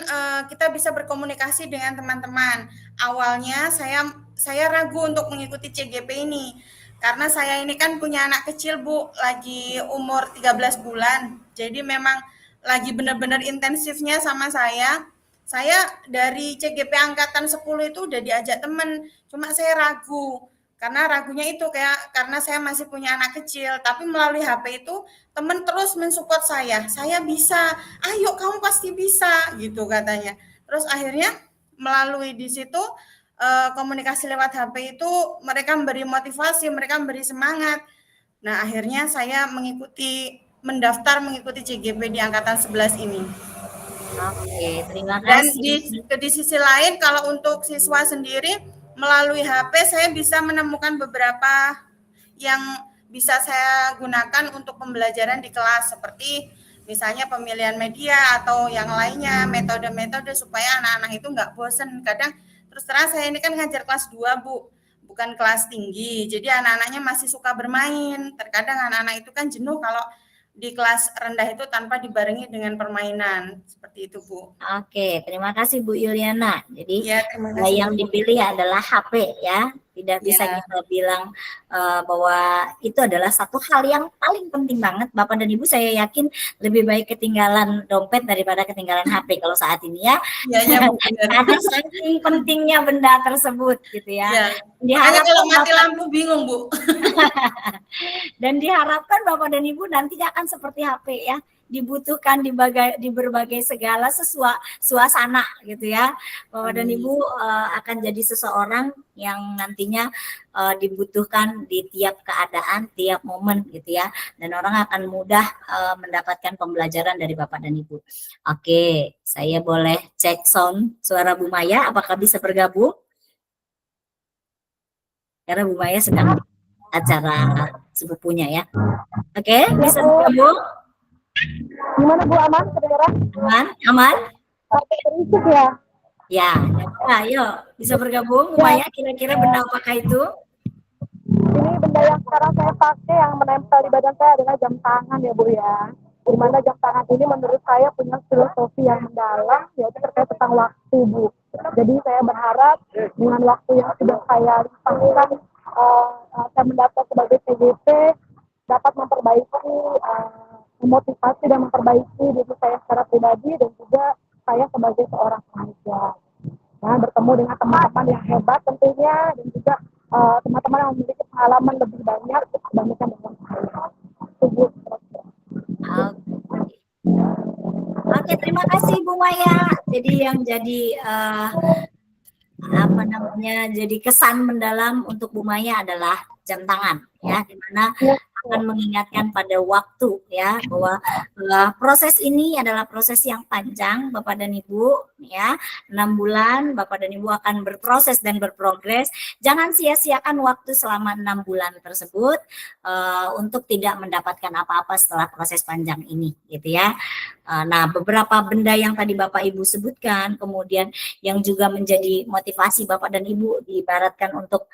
kita bisa berkomunikasi dengan teman-teman. Awalnya saya ragu untuk mengikuti CGP ini. Karena saya ini kan punya anak kecil Bu, lagi umur 13 bulan. Jadi memang lagi benar-benar intensifnya sama saya. Saya dari CGP angkatan 10 itu udah diajak teman, cuma saya ragu. Karena ragunya itu karena saya masih punya anak kecil, tapi melalui HP itu teman terus mensupport saya bisa, ayo kamu pasti bisa gitu katanya. Terus akhirnya melalui di situ komunikasi lewat HP itu mereka memberi motivasi, mereka memberi semangat. Nah akhirnya saya mendaftar mengikuti CGP di angkatan 11 ini. Oke, terima Dan kasih. di sisi lain kalau untuk siswa sendiri melalui HP saya bisa menemukan beberapa yang bisa saya gunakan untuk pembelajaran di kelas seperti misalnya pemilihan media atau yang lainnya, metode-metode supaya anak-anak itu nggak bosen. Kadang terus terang saya ini kan ngajar kelas 2 Bu, bukan kelas tinggi. Jadi anak-anaknya masih suka bermain. Terkadang anak-anak itu kan jenuh kalau di kelas rendah itu tanpa dibarengi dengan permainan. Seperti itu Bu. Oke, terima kasih Bu Yuliana. Jadi Ya, terima kasih. yang dipilih adalah HP ya. Tidak bisa Ya. kita bilang bahwa itu adalah satu hal yang paling penting banget. Bapak dan Ibu saya yakin lebih baik ketinggalan dompet daripada ketinggalan HP kalau saat ini ya. Iya, Bu. Benar. Ada saking pentingnya benda tersebut gitu ya. Ya. Makanya Diharapkan kalau mati Bapak- lampu bingung Bu. dan diharapkan Bapak dan Ibu nantinya akan seperti HP ya, dibutuhkan di berbagai segala suasana gitu ya. Bapak dan Ibu akan jadi seseorang yang nantinya dibutuhkan di tiap keadaan, tiap momen gitu ya. Dan orang akan mudah mendapatkan pembelajaran dari Bapak dan Ibu. Oke, saya boleh cek sound suara Bu Maya, apakah bisa bergabung? Karena Bu Maya sedang acara sepupunya ya. Oke, bisa bergabung? Gimana Bu, aman kedengeran? Aman? Aman? Berisik ya? Ya, ayo bisa bergabung Bu Maya, kira-kira benda apakah itu? Ini benda yang sekarang saya pakai yang menempel di badan saya adalah jam tangan ya Bu ya. Di mana jam tangan ini menurut saya punya filosofi yang mendalam, yaitu terkait tentang waktu Bu. Jadi saya berharap dengan waktu yang sudah saya limpahkan, saya mendapat sebagai PGP dapat memperbaiki, memotivasi dan memperbaiki diri saya secara pribadi dan juga saya sebagai seorang remaja. Nah, bertemu dengan teman-teman yang hebat tentunya dan juga teman-teman yang memiliki pengalaman lebih banyak dibandingkan dengan saya. Oke, terima kasih Bu Maya. Jadi yang jadi jadi kesan mendalam untuk Bu Maya adalah jam tangan ya, di mana akan mengingatkan pada waktu ya, bahwa proses ini adalah proses yang panjang Bapak dan Ibu ya. 6 bulan Bapak dan Ibu akan berproses dan berprogres. Jangan sia-siakan waktu selama 6 bulan tersebut untuk tidak mendapatkan apa-apa setelah proses panjang ini gitu ya. Nah, beberapa benda yang tadi Bapak Ibu sebutkan, kemudian yang juga menjadi motivasi Bapak dan Ibu diibaratkan untuk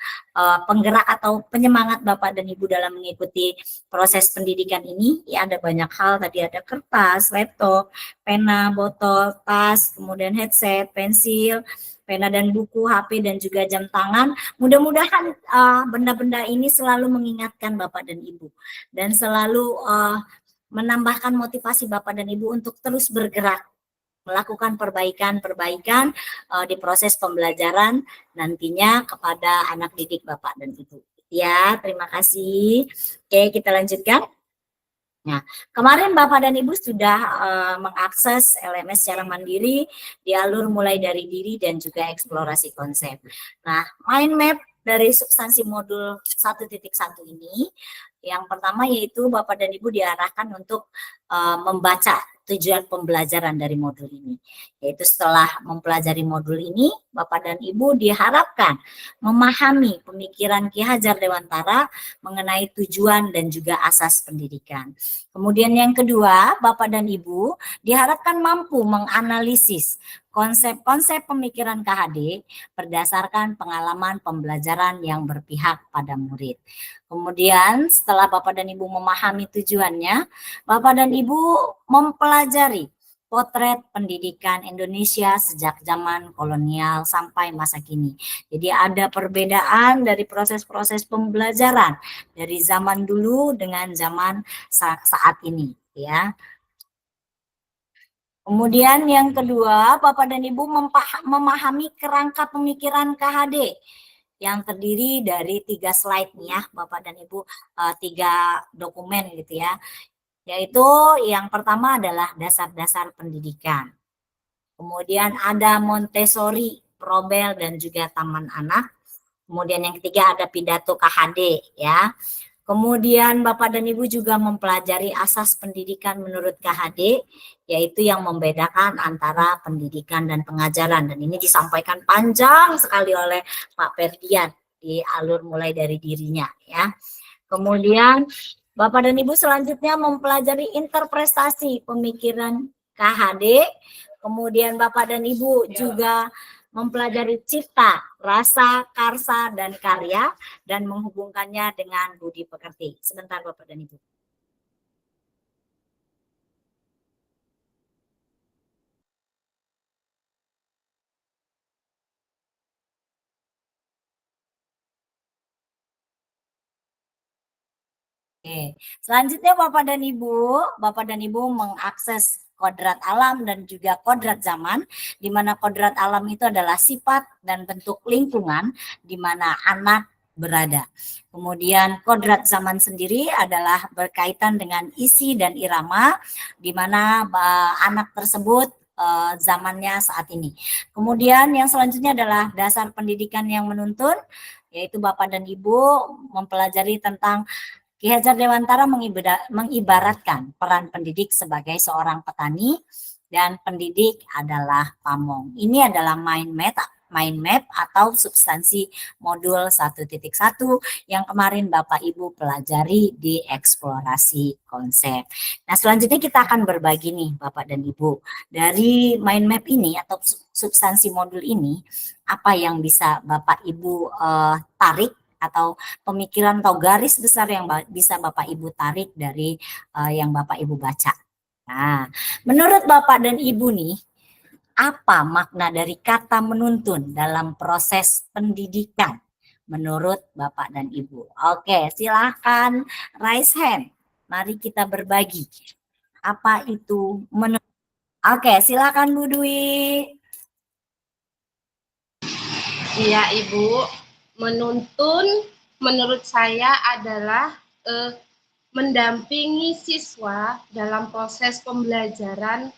penggerak atau penyemangat Bapak dan Ibu dalam mengikuti proses pendidikan ini, ya ada banyak hal, tadi ada kertas, laptop, pena, botol, tas, kemudian headset, pensil, pena dan buku, HP, dan juga jam tangan. Mudah-mudahan benda-benda ini selalu mengingatkan Bapak dan Ibu dan selalu menambahkan motivasi Bapak dan Ibu untuk terus bergerak, melakukan perbaikan-perbaikan di proses pembelajaran nantinya kepada anak didik Bapak dan Ibu. Ya, terima kasih. Oke, kita lanjutkan. Nah, kemarin Bapak dan Ibu sudah mengakses LMS secara mandiri di alur mulai dari diri dan juga eksplorasi konsep. Nah, mind map dari substansi modul 1.1 ini, yang pertama yaitu Bapak dan Ibu diarahkan untuk membaca tujuan pembelajaran dari modul ini. Yaitu setelah mempelajari modul ini, Bapak dan Ibu diharapkan memahami pemikiran Ki Hajar Dewantara mengenai tujuan dan juga asas pendidikan. Kemudian yang kedua, Bapak dan Ibu diharapkan mampu menganalisis konsep-konsep pemikiran KHD berdasarkan pengalaman pembelajaran yang berpihak pada murid. Kemudian setelah Bapak dan Ibu memahami tujuannya, Bapak dan Ibu mempelajari potret pendidikan Indonesia sejak zaman kolonial sampai masa kini. Jadi ada perbedaan dari proses-proses pembelajaran dari zaman dulu dengan zaman saat ini ya. Kemudian yang kedua, Bapak dan Ibu memahami kerangka pemikiran KHD yang terdiri dari 3 slide nih ya, Bapak dan Ibu, 3 dokumen gitu ya. Yaitu yang pertama adalah dasar-dasar pendidikan. Kemudian ada Montessori, Probel, dan juga Taman Anak. Kemudian yang ketiga ada pidato KHD ya. Kemudian Bapak dan Ibu juga mempelajari asas pendidikan menurut KHD, yaitu yang membedakan antara pendidikan dan pengajaran. Dan ini disampaikan panjang sekali oleh Pak Ferdian di alur mulai dari dirinya ya. Kemudian Bapak dan Ibu selanjutnya mempelajari interpretasi pemikiran KHD. Kemudian Bapak dan Ibu juga mempelajari cipta, rasa, karsa, dan karya, dan menghubungkannya dengan budi pekerti. Sebentar Bapak dan Ibu. Oke, selanjutnya Bapak dan Ibu mengakses kodrat alam dan juga kodrat zaman, di mana kodrat alam itu adalah sifat dan bentuk lingkungan, di mana anak berada. Kemudian kodrat zaman sendiri adalah berkaitan dengan isi dan irama, di mana anak tersebut zamannya saat ini. Kemudian yang selanjutnya adalah dasar pendidikan yang menuntun, yaitu Bapak dan Ibu mempelajari tentang Ki Hajar Dewantara mengibaratkan peran pendidik sebagai seorang petani dan pendidik adalah pamong. Ini adalah mind map atau substansi modul 1.1 yang kemarin Bapak Ibu pelajari di eksplorasi konsep. Nah, selanjutnya kita akan berbagi nih Bapak dan Ibu. Dari mind map ini atau substansi modul ini, apa yang bisa Bapak Ibu tarik atau pemikiran atau garis besar yang bisa Bapak Ibu tarik dari yang Bapak Ibu baca. Nah, menurut Bapak dan Ibu nih, apa makna dari kata menuntun dalam proses pendidikan menurut Bapak dan Ibu? Oke, silahkan raise hand. Mari kita berbagi. Apa itu menuntun? Oke, silakan Bu Dwi. Iya, Ibu. Menuntun menurut saya adalah mendampingi siswa dalam proses pembelajaran,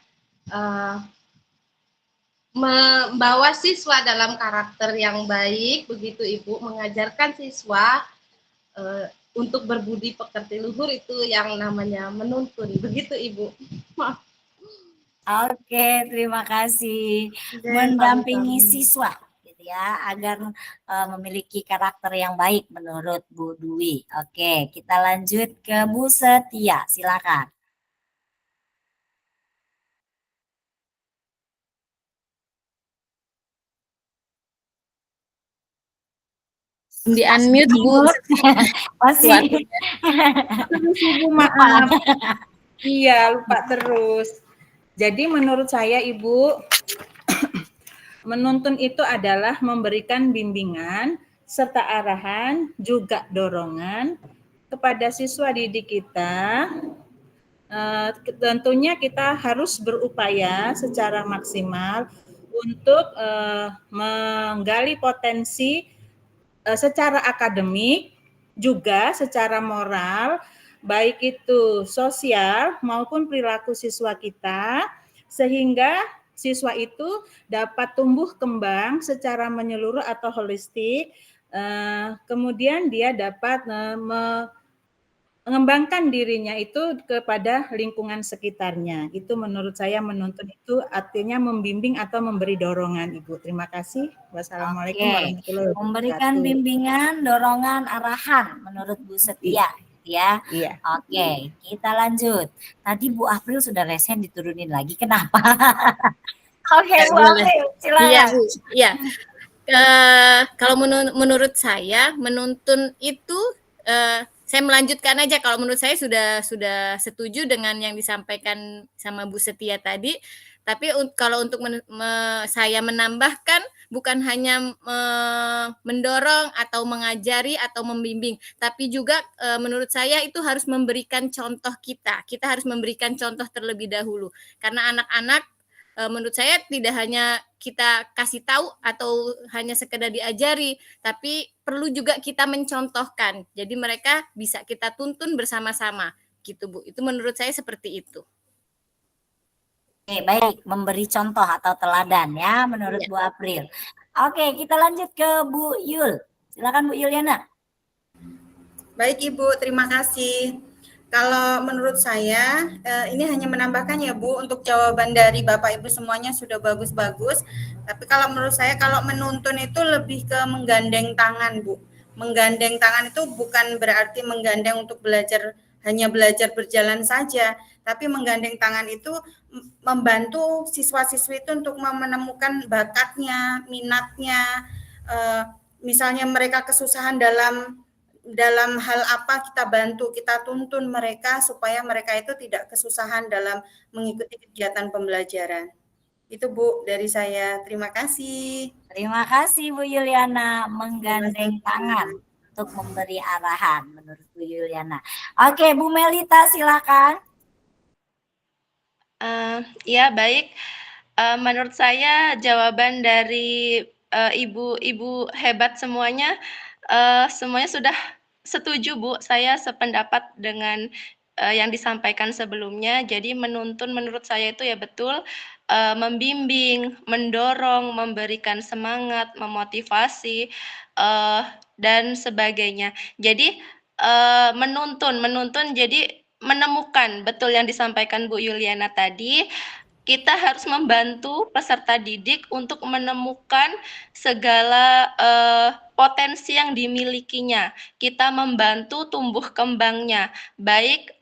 membawa siswa dalam karakter yang baik, begitu Ibu, mengajarkan siswa untuk berbudi pekerti luhur, itu yang namanya menuntun, begitu Ibu. Maaf. Oke, terima kasih. Mendampingi siswa ya agar memiliki karakter yang baik menurut Bu Dwi. Oke, kita lanjut ke Bu Setia, silakan. Di unmute Bu. Masih. Ibu, maaf. Iya, lupa terus. Jadi menurut saya Ibu, menuntun itu adalah memberikan bimbingan serta arahan, juga dorongan kepada siswa didik kita. Tentunya kita harus berupaya secara maksimal untuk menggali potensi secara akademik, juga secara moral, baik itu sosial maupun perilaku siswa kita, sehingga siswa itu dapat tumbuh kembang secara menyeluruh atau holistik, kemudian dia dapat mengembangkan dirinya itu kepada lingkungan sekitarnya. Itu menurut saya menuntun itu artinya membimbing atau memberi dorongan, Ibu. Terima kasih. Wassalamualaikum warahmatullahi wabarakatuh. Memberikan bimbingan, dorongan, arahan menurut Bu Setia. Ya. Iya. Oke, kita lanjut. Tadi Bu April sudah resen diturunin lagi. Kenapa? Oke, Bu April, silakan. Iya, Bu. Iya. Kalau menurut saya menuntun itu saya melanjutkan aja. Kalau menurut saya sudah setuju dengan yang disampaikan sama Bu Setia tadi. Tapi kalau untuk saya menambahkan, bukan hanya mendorong atau mengajari atau membimbing, tapi juga menurut saya itu harus memberikan contoh kita. Kita harus memberikan contoh terlebih dahulu. Karena anak-anak menurut saya tidak hanya kita kasih tahu atau hanya sekedar diajari, tapi perlu juga kita mencontohkan. Jadi mereka bisa kita tuntun bersama-sama, gitu Bu. Itu menurut saya seperti itu. Oke, baik, memberi contoh atau teladan ya menurut Bu April. Oke, kita lanjut ke Bu Yul. Silakan Bu Yuliana. Baik Ibu, terima kasih. Kalau menurut saya, ini hanya menambahkan ya Bu, untuk jawaban dari Bapak Ibu semuanya sudah bagus-bagus. Tapi kalau menurut saya, kalau menuntun itu lebih ke menggandeng tangan Bu. Menggandeng tangan itu bukan berarti menggandeng untuk hanya belajar berjalan saja, tapi menggandeng tangan itu membantu siswa-siswi itu untuk menemukan bakatnya, minatnya. Misalnya mereka kesusahan dalam hal apa, kita bantu, kita tuntun mereka supaya mereka itu tidak kesusahan dalam mengikuti kegiatan pembelajaran. Itu Bu dari saya. Terima kasih. Terima kasih Bu Yuliana, menggandeng tangan untuk memberi arahan menurut Bu Yuliana. Oke, Bu Melita silakan. Ya baik. Menurut saya jawaban dari ibu-ibu hebat semuanya semuanya sudah setuju, Bu. Saya sependapat dengan yang disampaikan sebelumnya. Jadi menuntun menurut saya itu ya betul membimbing, mendorong, memberikan semangat, memotivasi dan sebagainya. Jadi menuntun jadi menemukan betul yang disampaikan Bu Yuliana tadi. Kita harus membantu peserta didik untuk menemukan segala potensi yang dimilikinya. Kita membantu tumbuh kembangnya, baik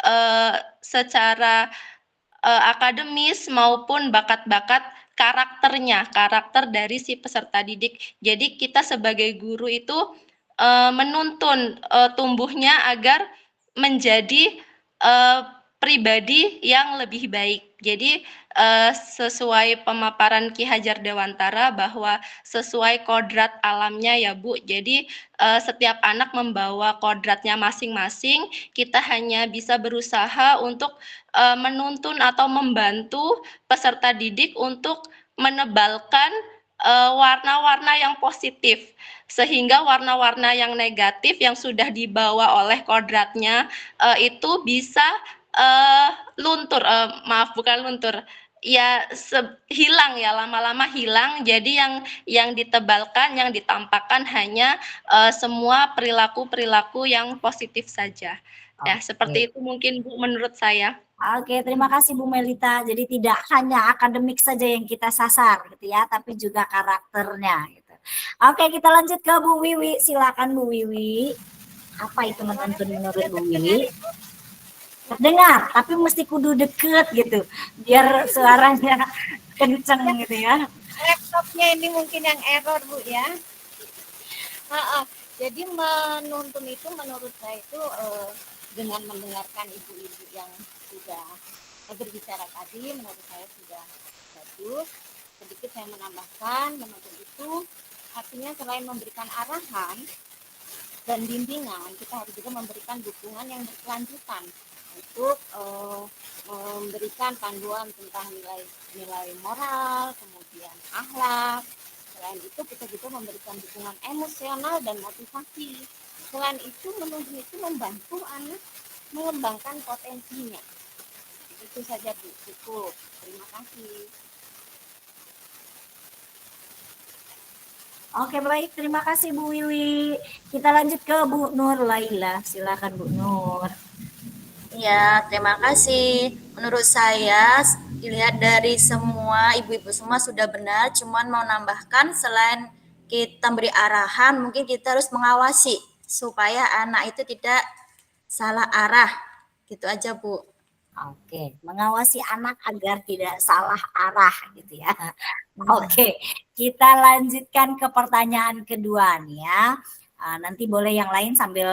secara akademis maupun bakat-bakat karakter dari si peserta didik. Jadi kita sebagai guru itu menuntun tumbuhnya agar menjadi pribadi yang lebih baik. Jadi sesuai pemaparan Ki Hajar Dewantara bahwa sesuai kodrat alamnya ya Bu. Jadi setiap anak membawa kodratnya masing-masing. Kita hanya bisa berusaha untuk menuntun atau membantu peserta didik untuk menebalkan warna-warna yang positif, sehingga warna-warna yang negatif yang sudah dibawa oleh kodratnya itu bisa luntur, maaf bukan luntur, ya hilang ya, lama-lama hilang. Jadi yang ditebalkan, yang ditampakkan hanya semua perilaku-perilaku yang positif saja. Ya, seperti itu mungkin Bu menurut saya. Oke, terima kasih Bu Melita. Jadi tidak hanya akademik saja yang kita sasar gitu ya, tapi juga karakternya gitu. Oke, kita lanjut ke Bu Wiwi. Silakan Bu Wiwi. Apa itu menuntun menurut Bu Wiwi? Terdengar, tapi mesti kudu deket gitu, biar suaranya kenceng gitu ya. Laptopnya ini mungkin yang error Bu ya. Jadi menuntun itu menurut saya itu dengan mendengarkan ibu-ibu yang sudah berbicara tadi, menurut saya sudah bagus. Sedikit saya menambahkan, menuntun itu artinya selain memberikan arahan dan bimbingan, kita harus juga memberikan dukungan yang berkelanjutan untuk memberikan panduan tentang nilai moral, kemudian akhlak. Selain itu kita juga memberikan dukungan emosional dan motivasi. Selain itu menuntun itu membantu anak mengembangkan potensinya. Itu saja Bu, cukup. Terima kasih. Oke baik, terima kasih Bu Wiwi. Kita lanjut ke Bu Nur Laila. Silakan Bu Nur. Ya, terima kasih. Menurut saya, dilihat dari semua ibu-ibu semua sudah benar. Cuman mau nambahkan, selain kita beri arahan, mungkin kita harus mengawasi supaya anak itu tidak salah arah. Gitu aja Bu. Oke, mengawasi anak agar tidak salah arah gitu ya. Oke, kita lanjutkan ke pertanyaan kedua nih ya. Nanti boleh yang lain sambil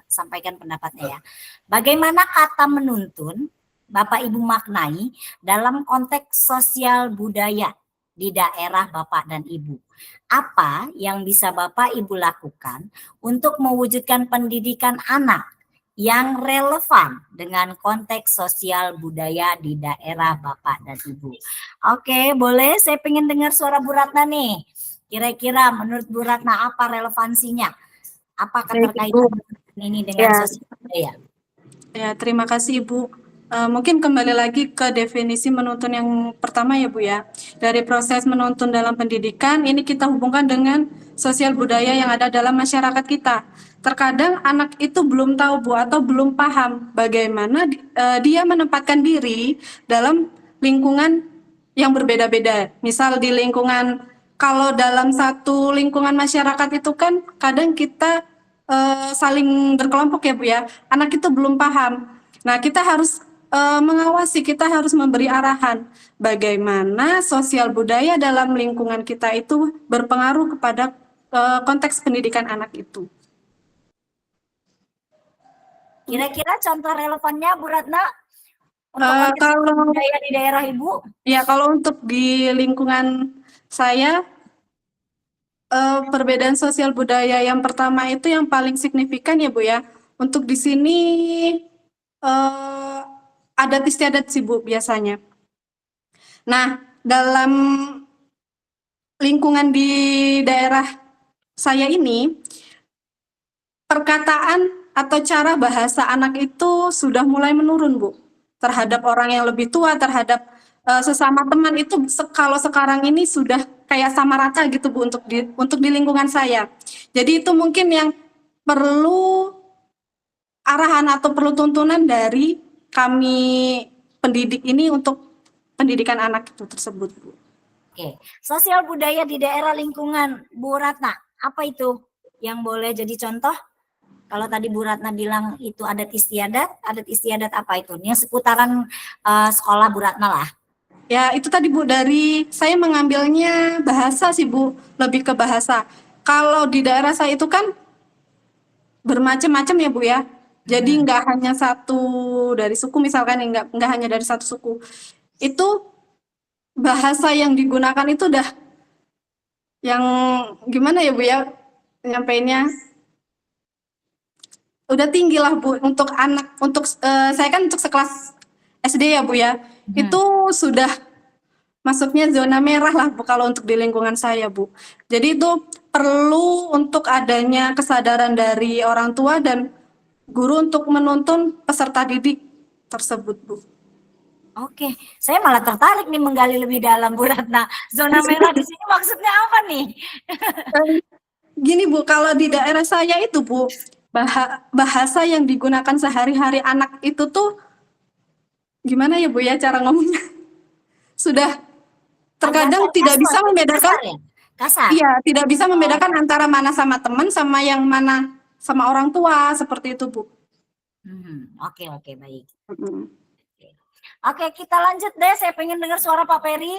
sampaikan pendapatnya ya. Bagaimana kata menuntun Bapak Ibu maknai dalam konteks sosial budaya di daerah Bapak dan Ibu? Apa yang bisa Bapak Ibu lakukan untuk mewujudkan pendidikan anak yang relevan dengan konteks sosial budaya di daerah Bapak dan Ibu? Oke, boleh saya pengen dengar suara Bu Ratna nih. Kira-kira menurut Bu Ratna apa relevansinya? Apa keterkaitan ini dengan sosial budaya? Ya, terima kasih Ibu. Mungkin kembali lagi ke definisi menuntun yang pertama ya Bu ya. Dari proses menuntun dalam pendidikan, ini kita hubungkan dengan sosial budaya yang ada dalam masyarakat kita. Terkadang anak itu belum tahu Bu atau belum paham bagaimana dia menempatkan diri dalam lingkungan yang berbeda-beda. Misal di lingkungan, kalau dalam satu lingkungan masyarakat itu kan kadang kita saling berkelompok ya Bu ya. Anak itu belum paham. Nah, kita harus mengawasi, kita harus memberi arahan bagaimana sosial budaya dalam lingkungan kita itu berpengaruh kepada konteks pendidikan anak itu. Kira-kira contoh relevannya Bu Ratna untuk konteks Kalau budaya di daerah Ibu? Ya, kalau untuk di lingkungan saya, perbedaan sosial budaya yang pertama itu yang paling signifikan ya Bu ya. Untuk di sini adat istiadat sih Bu biasanya. Nah, dalam lingkungan di daerah saya ini, perkataan atau cara bahasa anak itu sudah mulai menurun, Bu. Terhadap orang yang lebih tua, terhadap sesama teman itu kalau sekarang ini sudah kayak sama rata gitu, Bu, untuk di lingkungan saya. Jadi itu mungkin yang perlu arahan atau perlu tuntunan dari kami pendidik ini untuk pendidikan anak itu tersebut, Bu. Oke, sosial budaya di daerah lingkungan Bu Ratna, apa itu yang boleh jadi contoh? Kalau tadi Bu Ratna bilang itu adat istiadat apa itu? Yang seputaran sekolah Bu Ratna lah. Ya, itu tadi Bu, dari saya mengambilnya bahasa sih Bu, lebih ke bahasa. Kalau di daerah saya itu kan bermacam-macam ya Bu ya. Jadi nggak hanya satu dari suku misalkan, nggak hanya dari satu suku. Itu bahasa yang digunakan itu udah yang gimana ya Bu ya nyampeinnya? Udah tinggi lah Bu untuk anak, untuk saya kan untuk sekelas SD ya Bu ya. Itu sudah masuknya zona merah lah Bu kalau untuk di lingkungan saya Bu. Jadi itu perlu untuk adanya kesadaran dari orang tua dan guru untuk menuntun peserta didik tersebut Bu. Oke, saya malah tertarik nih menggali lebih dalam Bu Ratna. Zona merah di sini maksudnya apa nih? Gini Bu, kalau di daerah saya itu Bu, bahasa yang digunakan sehari-hari anak itu tuh gimana ya Bu ya cara ngomongnya? Sudah terkadang tidak bisa membedakan. Kasar. Iya, tidak bisa membedakan antara mana sama teman sama yang mana sama orang tua, seperti itu Bu. Oke, baik. Oke, kita lanjut deh. Saya pengen dengar suara Pak Peri.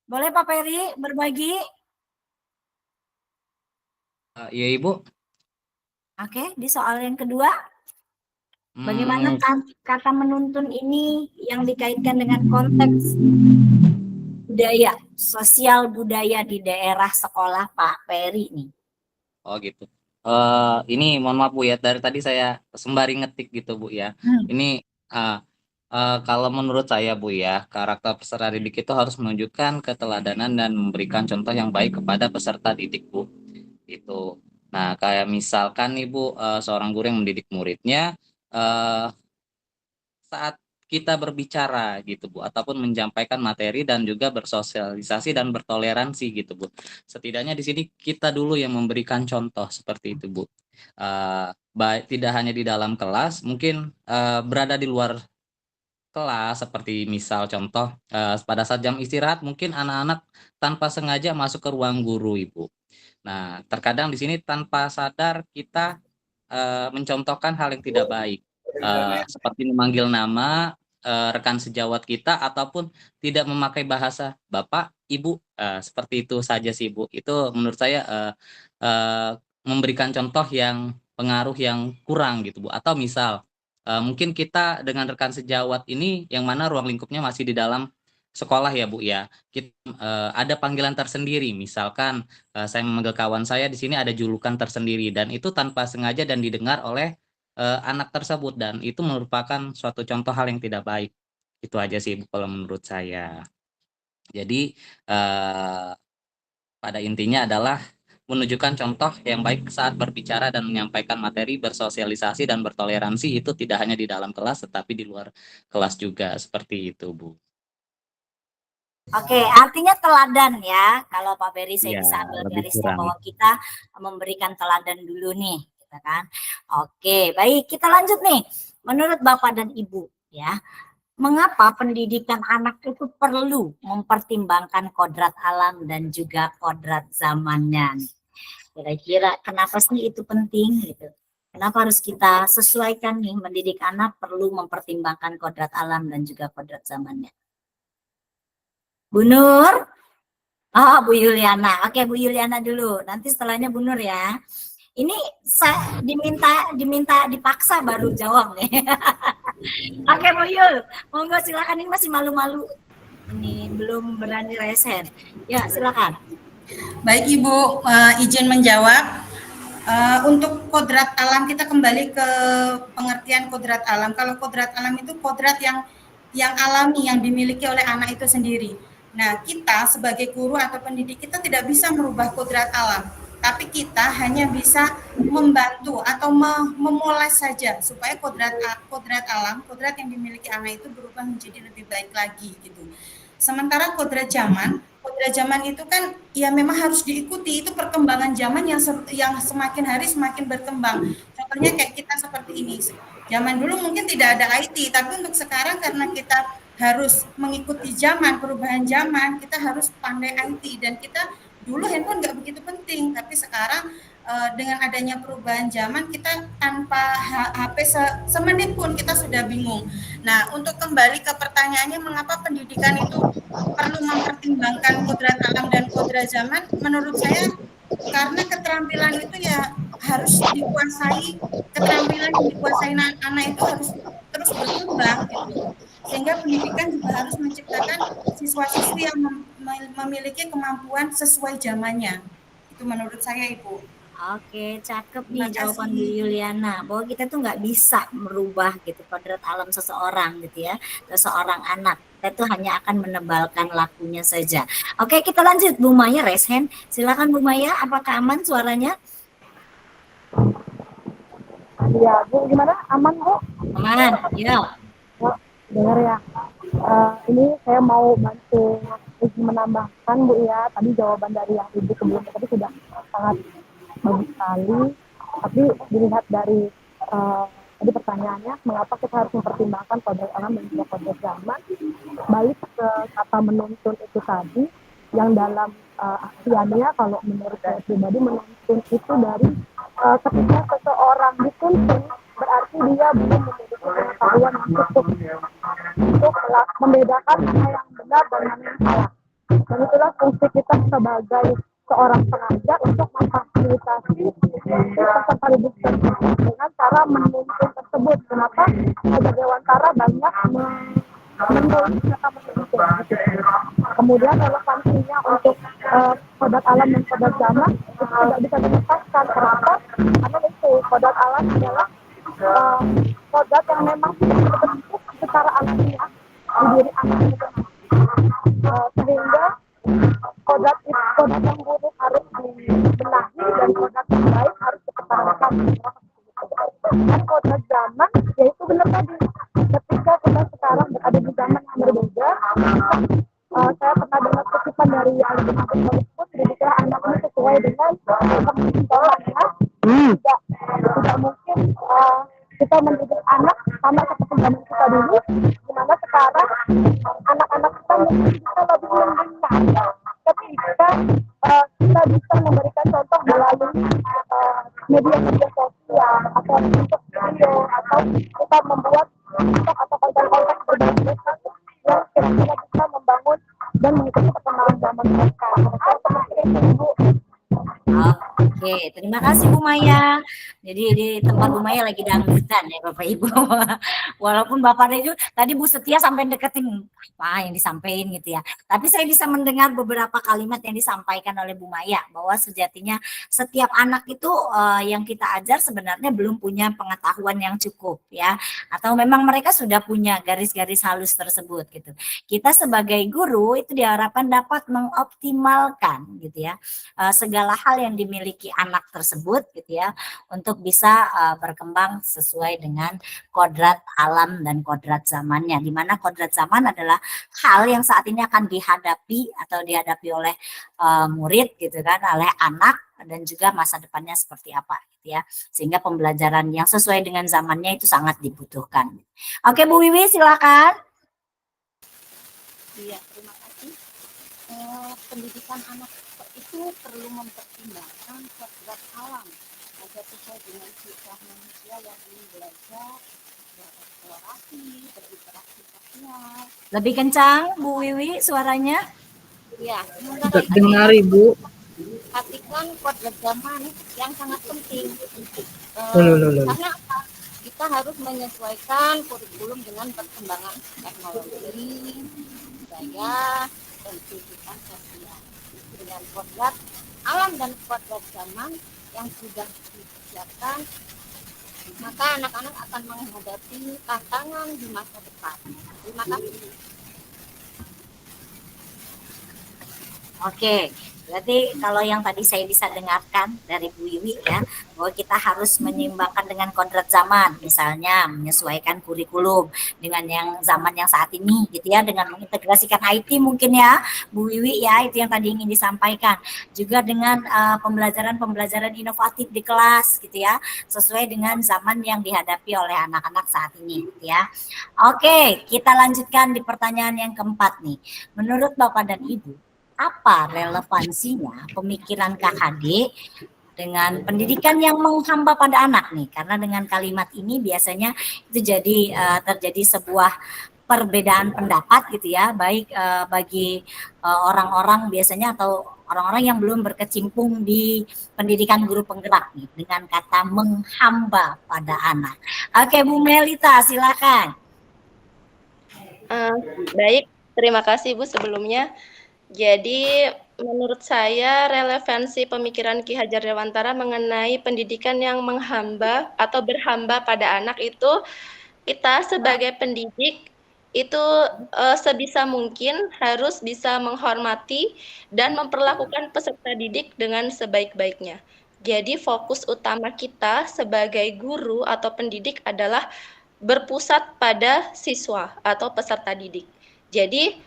Boleh Pak Peri berbagi? Iya Ibu. Oke, di soal yang kedua. Bagaimana kata menuntun ini yang dikaitkan dengan konteks budaya, sosial budaya di daerah sekolah Pak Peri nih? Oh gitu. Ini mohon maaf Bu ya, dari tadi saya sembari ngetik gitu Bu ya. Ini kalau menurut saya Bu ya, karakter peserta didik itu harus menunjukkan keteladanan dan memberikan contoh yang baik kepada peserta didik Bu. Itu. Nah, kayak misalkan nih Bu, seorang guru yang mendidik muridnya saat kita berbicara gitu Bu, ataupun menyampaikan materi dan juga bersosialisasi dan bertoleransi gitu Bu. Setidaknya di sini kita dulu yang memberikan contoh seperti itu Bu. Baik tidak hanya di dalam kelas, mungkin berada di luar kelas, seperti misal contoh pada saat jam istirahat mungkin anak-anak tanpa sengaja masuk ke ruang guru Ibu. Nah, terkadang di sini tanpa sadar kita mencontohkan hal yang tidak baik, seperti memanggil nama rekan sejawat kita ataupun tidak memakai bahasa Bapak, Ibu, seperti itu saja sih Bu. Itu menurut saya memberikan contoh yang pengaruh yang kurang gitu Bu. Atau misal mungkin kita dengan rekan sejawat ini yang mana ruang lingkupnya masih di dalam sekolah ya Bu ya, kita ada panggilan tersendiri, misalkan saya memanggil kawan saya di sini ada julukan tersendiri dan itu tanpa sengaja dan didengar oleh anak tersebut dan itu merupakan suatu contoh hal yang tidak baik. Itu aja sih Bu kalau menurut saya. Jadi pada intinya adalah menunjukkan contoh yang baik saat berbicara dan menyampaikan materi, bersosialisasi dan bertoleransi itu tidak hanya di dalam kelas tetapi di luar kelas juga, seperti itu Bu. Oke, artinya teladan ya. Kalau Pak Peri saya Ya, bisa ambil lebih garisnya kurang. bahwa kita memberikan teladan dulu nih, gitu kan. Oke, baik kita lanjut nih. Menurut Bapak dan Ibu ya, mengapa pendidikan anak itu perlu mempertimbangkan kodrat alam dan juga kodrat zamannya? Kira-kira kenapa sih itu penting gitu? Kenapa harus kita sesuaikan nih mendidik anak perlu mempertimbangkan kodrat alam dan juga kodrat zamannya? Bu Nur? Oh, Bu Yuliana. Oke, Bu Yuliana dulu. Nanti setelahnya Bu Nur ya. Ini saya diminta dipaksa baru jawab nih. Oke, Bu Yul. Monggo silakan, ini masih malu-malu. Ini belum berani resen. Ya, silakan. Baik Ibu, izin menjawab. Untuk kodrat alam, kita kembali ke pengertian kodrat alam. Kalau kodrat alam itu kodrat yang alami, yang dimiliki oleh anak itu sendiri. Nah, kita sebagai guru atau pendidik kita tidak bisa merubah kodrat alam. tapi kita hanya bisa membantu atau memoles saja supaya kodrat alam, kodrat yang dimiliki anak itu berubah menjadi lebih baik lagi gitu. Sementara kodrat zaman itu kan ya memang harus diikuti, itu perkembangan zaman yang semakin hari semakin berkembang. Contohnya kayak kita seperti ini. Zaman dulu mungkin tidak ada IT, tapi untuk sekarang karena kita harus mengikuti zaman, perubahan zaman, kita harus pandai IT, dan kita dulu handphone nggak begitu penting, tapi sekarang dengan adanya perubahan zaman kita tanpa HP semenit pun kita sudah bingung. Nah, untuk kembali ke pertanyaannya mengapa pendidikan itu perlu mempertimbangkan kodrat alam dan kodrat zaman, menurut saya karena keterampilan itu ya harus dikuasai, keterampilan yang dikuasai anak itu harus terus berkembang gitu. Sehingga pendidikan juga harus menciptakan siswa-siswi yang memiliki kemampuan sesuai zamannya. Itu menurut saya, Ibu. Oke, cakep nih jawaban Bu Yuliana, bahwa kita tuh nggak bisa merubah gitu kodrat alam seseorang gitu ya, seseorang anak. Kita tuh hanya akan menebalkan lakunya saja. Oke, kita lanjut. Bu Maya raise hand. Silakan Bu Maya, apakah aman suaranya? Iya, Bu, gimana? Aman, Bu? Aman, ya. Dengar ya. Ini saya mau bantu menambahkan, Bu ya. Tadi jawaban dari yang Ibu sebelumnya tadi sudah sangat bagus sekali, tapi dilihat dari tadi pertanyaannya, mengapa kita harus mempertimbangkan kodrat alam dan juga kodrat zaman, balik ke kata menuntun itu tadi, yang dalam artiannya kalau menurut saya pribadi menuntun itu dari ketika seseorang dituntun berarti dia belum memiliki pengetahuan yang cukup untuk membedakan mana yang benar dan mana yang salah. Dan itulah fungsi kita sebagai seorang pengajar untuk memfasilitasi peserta didik tersebut dengan cara menuntun tersebut. Kenapa ada Dewantara banyak menulis kata menuntun. Kemudian relevansinya untuk kodrat alam dan kodrat zaman itu tidak bisa dilepaskan. Kenapa? Karena itu kodrat alam adalah kodrat yang memang terbentuk secara alamiah di diri anak itu. Sehingga kodrat yang buruk harus dibenahi dan kodrat yang baik harus dipertahankan. Dan kodrat zaman yaitu benar tadi, ketika kita sekarang berada di zaman yang berbeda, saya pernah dengar kutipan dari yang tersebut, didiklah anaknya sesuai dengan kemampuannya. Tidak mungkin kita mendidik anak sama seperti zaman kita dulu, di mana sekarang anak-anak kita mungkin bisa lebih mendengar, tapi kita bisa memberikan contoh melalui media sosial atau untuk video, atau kita membuat atau konten-konten berbagi yang kira-kira bisa membangun dan mengikuti perkembangan zaman mereka. Seperti itu, Bu. Oke, terima kasih Bu Maya. Jadi di tempat Bu Maya lagi dangdutan ya Bapak Ibu. Walaupun Bapaknya itu tadi Bu Setia sampai deketin apa yang disampaikan gitu ya. Tapi saya bisa mendengar beberapa kalimat yang disampaikan oleh Bu Maya bahwa sejatinya setiap anak itu yang kita ajar sebenarnya belum punya pengetahuan yang cukup ya. Atau memang mereka sudah punya garis-garis halus tersebut gitu. Kita sebagai guru itu diharapkan dapat mengoptimalkan gitu ya segala hal yang dimiliki anak tersebut gitu ya untuk bisa berkembang sesuai dengan kodrat alam dan kodrat zamannya, di mana kodrat zaman adalah hal yang saat ini akan dihadapi atau dihadapi oleh murid gitu kan, oleh anak, dan juga masa depannya seperti apa gitu ya, sehingga pembelajaran yang sesuai dengan zamannya itu sangat dibutuhkan. Oke Bu Wiwi silakan. Iya, terima kasih. Pendidikan anak itu perlu mempertimbangkan kodrat alam agar sesuai dengan siswa manusia yang ingin belajar, bereksplorasi, berinteraksi sosial. Lebih kencang Bu Wiwi suaranya. Ya, dengar Ibu. Perhatikan kodrat zaman yang sangat penting. Karena apa? Kita harus menyesuaikan kurikulum dengan perkembangan teknologi, budaya, dan kehidupan sosial. Dengan kodrat alam dan kodrat zaman yang sudah disiapkan, maka anak-anak akan menghadapi tantangan di masa depan. Terima kasih. Oke, Berarti kalau yang tadi saya bisa dengarkan dari Bu Yui ya, bahwa kita harus menyeimbangkan dengan kodrat zaman, misalnya menyesuaikan kurikulum dengan yang zaman yang saat ini gitu ya, dengan mengintegrasikan IT mungkin ya Bu Yui ya, itu yang tadi ingin disampaikan. Juga dengan pembelajaran-pembelajaran inovatif di kelas gitu ya, sesuai dengan zaman yang dihadapi oleh anak-anak saat ini gitu ya. Oke, kita lanjutkan di pertanyaan yang keempat nih. Menurut Bapak dan Ibu, apa relevansinya pemikiran KHD dengan pendidikan yang menghamba pada anak nih? Karena dengan kalimat ini biasanya itu jadi terjadi sebuah perbedaan pendapat gitu ya, baik bagi orang-orang biasanya atau orang-orang yang belum berkecimpung di pendidikan guru penggerak nih, dengan kata menghamba pada anak. Oke, Bu Melita, silakan. Baik, terima kasih Bu sebelumnya. Jadi menurut saya relevansi pemikiran Ki Hajar Dewantara mengenai pendidikan yang menghamba atau berhamba pada anak itu, kita sebagai pendidik itu sebisa mungkin harus bisa menghormati dan memperlakukan peserta didik dengan sebaik-baiknya. Jadi fokus utama kita sebagai guru atau pendidik adalah berpusat pada siswa atau peserta didik. Jadi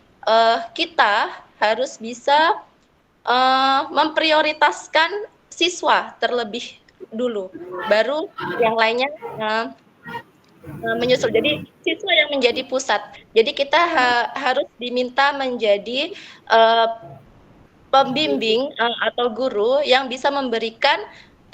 kita harus bisa memprioritaskan siswa terlebih dulu, baru yang lainnya menyusul. Jadi siswa yang menjadi pusat. Jadi kita harus diminta menjadi pembimbing atau guru yang bisa memberikan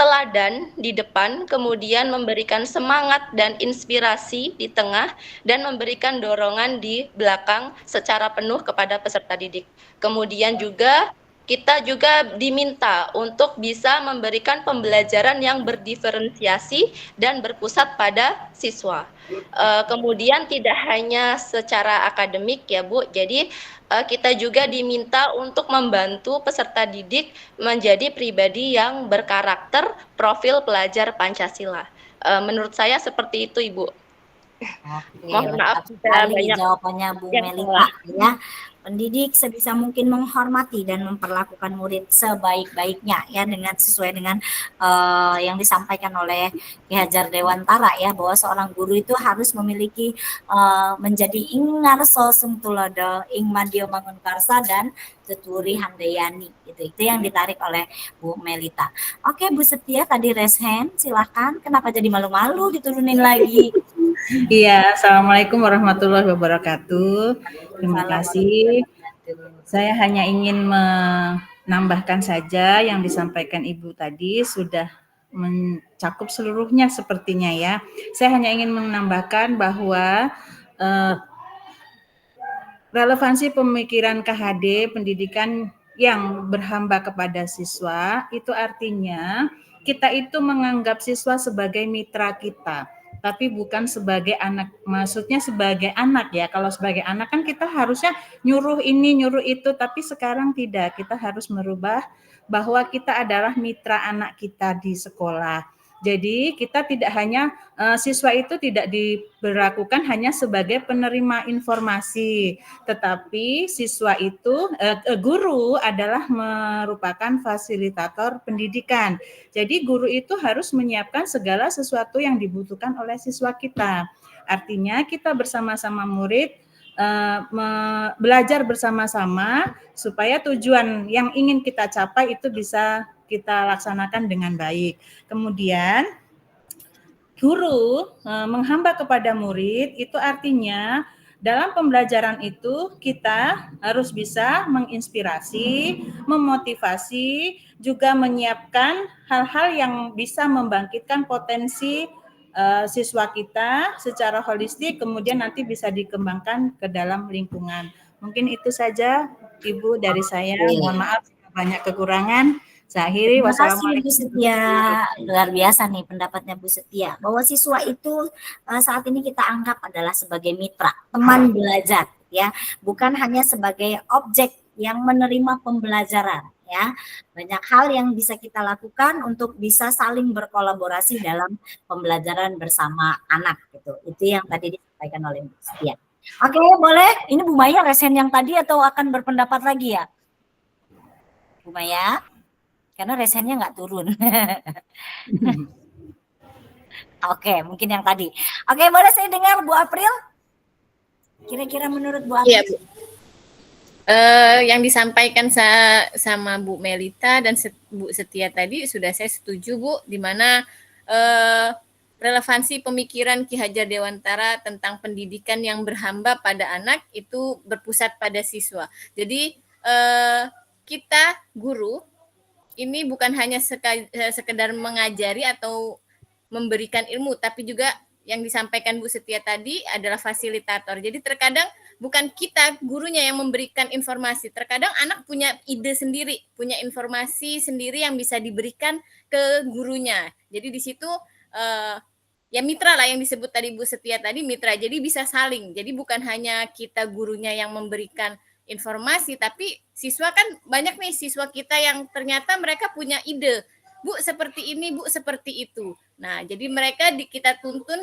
teladan di depan, kemudian memberikan semangat dan inspirasi di tengah, dan memberikan dorongan di belakang secara penuh kepada peserta didik. Kemudian juga kita juga diminta untuk bisa memberikan pembelajaran yang berdiferensiasi dan berpusat pada siswa. Kemudian tidak hanya secara akademik ya Bu, jadi kita juga diminta untuk membantu peserta didik menjadi pribadi yang berkarakter, profil pelajar Pancasila. Menurut saya seperti itu Ibu. Oke, Mohon maaf lengkap sudah sekali banyak jawabannya Bu yang Melita ya. Pendidik sebisa mungkin menghormati dan memperlakukan murid sebaik-baiknya ya, dengan sesuai dengan yang disampaikan oleh Ki Hajar Dewantara ya, bahwa seorang guru itu harus memiliki menjadi ing ngarso sung tulodo, ing madya mangunkarsa, dan tuturi handayani gitu. Itu yang ditarik oleh Bu Melita. Oke, Bu Setia tadi raise hand, silakan. Kenapa jadi malu-malu diturunin lagi? Iya, Assalamualaikum warahmatullahi wabarakatuh. Terima kasih. Saya hanya ingin menambahkan saja yang disampaikan Ibu tadi sudah mencakup seluruhnya sepertinya ya. Saya hanya ingin menambahkan bahwa relevansi pemikiran KHD, pendidikan yang berhamba kepada siswa, itu artinya kita itu menganggap siswa sebagai mitra kita, tapi bukan sebagai anak. Maksudnya sebagai anak ya. Kalau sebagai anak kan kita harusnya nyuruh ini, nyuruh itu, tapi sekarang tidak. Kita harus merubah bahwa kita adalah mitra anak kita di sekolah. Jadi kita tidak hanya siswa itu tidak diberlakukan hanya sebagai penerima informasi, tetapi siswa itu guru adalah merupakan fasilitator pendidikan. Jadi guru itu harus menyiapkan segala sesuatu yang dibutuhkan oleh siswa kita. Artinya kita bersama-sama murid belajar bersama-sama supaya tujuan yang ingin kita capai itu bisa kita laksanakan dengan baik. Kemudian guru menghamba kepada murid itu artinya dalam pembelajaran itu kita harus bisa menginspirasi, memotivasi, juga menyiapkan hal-hal yang bisa membangkitkan potensi siswa kita secara holistik, kemudian nanti bisa dikembangkan ke dalam lingkungan. Mungkin itu saja Ibu dari saya. Mohon maaf banyak kekurangan. Saya akhiri. Terima kasih Bu Wassalamualaikum. Setia, luar biasa nih pendapatnya Bu Setia, bahwa siswa itu saat ini kita anggap adalah sebagai mitra, teman belajar ya, bukan hanya sebagai objek yang menerima pembelajaran ya. Banyak hal yang bisa kita lakukan untuk bisa saling berkolaborasi dalam pembelajaran bersama anak gitu. Itu yang tadi disampaikan oleh Bu Setia. Oke, boleh. Ini Bu Maya resen yang tadi atau akan berpendapat lagi ya? Bu Bu Maya, karena resennya nggak turun. Oke, mungkin yang tadi. Oke, boleh saya dengar Bu April? Kira-kira menurut Bu April? Iya, Bu. Yang disampaikan sama Bu Melita dan Bu Setia tadi sudah saya setuju, Bu, di mana relevansi pemikiran Ki Hajar Dewantara tentang pendidikan yang berhamba pada anak itu berpusat pada siswa. Jadi kita guru ini bukan hanya sekedar mengajari atau memberikan ilmu, tapi juga yang disampaikan Bu Setia tadi adalah fasilitator. Jadi terkadang bukan kita gurunya yang memberikan informasi, terkadang anak punya ide sendiri, punya informasi sendiri yang bisa diberikan ke gurunya. Jadi di situ ya mitra lah yang disebut tadi Bu Setia tadi, mitra. Jadi bisa saling. Jadi bukan hanya kita gurunya yang memberikan informasi, tapi siswa kan banyak nih siswa kita yang ternyata mereka punya ide. Bu seperti ini, Bu seperti itu. Nah, jadi mereka kita tuntun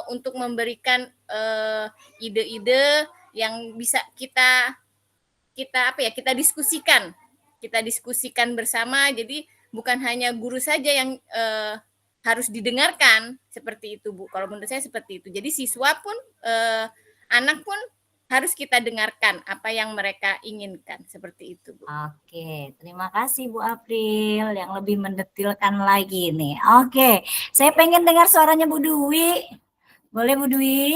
untuk memberikan ide-ide yang bisa kita diskusikan bersama. Jadi bukan hanya guru saja yang harus didengarkan seperti itu, Bu. Kalau menurut saya seperti itu. Jadi siswa pun anak pun harus kita dengarkan apa yang mereka inginkan, seperti itu, Bu. Oke, terima kasih Bu April yang lebih mendetilkan lagi nih. Oke, saya pengen dengar suaranya Bu Dwi. Boleh Bu Dwi?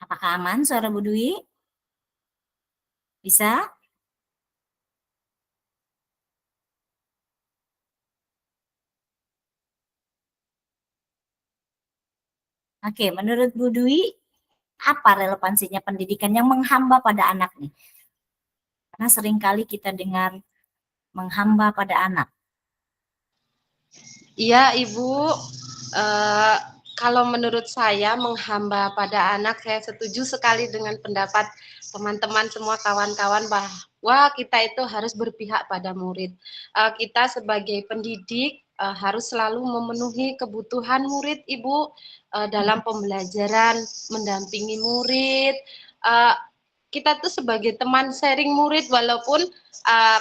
Apakah aman suara Bu Dwi? Bisa? Oke, menurut Bu Dwi, apa relevansinya pendidikan yang menghamba pada anak nih? Karena seringkali kita dengar menghamba pada anak. Iya, Ibu. Kalau menurut saya menghamba pada anak, saya setuju sekali dengan pendapat teman-teman semua kawan-kawan bahwa kita itu harus berpihak pada murid. Kita sebagai pendidik harus selalu memenuhi kebutuhan murid, Ibu, dalam pembelajaran, mendampingi murid. Kita tuh sebagai teman sharing murid, walaupun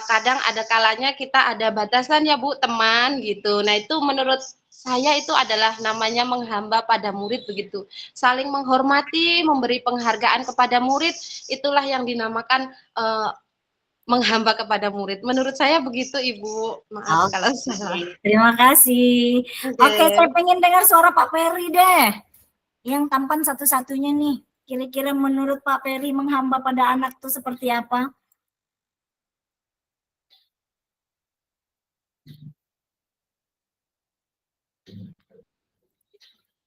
kadang ada kalanya kita ada batasan ya Bu, teman gitu. Nah itu menurut saya itu adalah namanya menghamba pada murid begitu. Saling menghormati, memberi penghargaan kepada murid, itulah yang dinamakan menghamba kepada murid. Menurut saya begitu Ibu. Maaf kalau salah. Terima kasih. Oke, saya pengen dengar suara Pak Peri deh. Yang tampan satu-satunya nih. Kira-kira menurut Pak Peri menghamba pada anak itu seperti apa?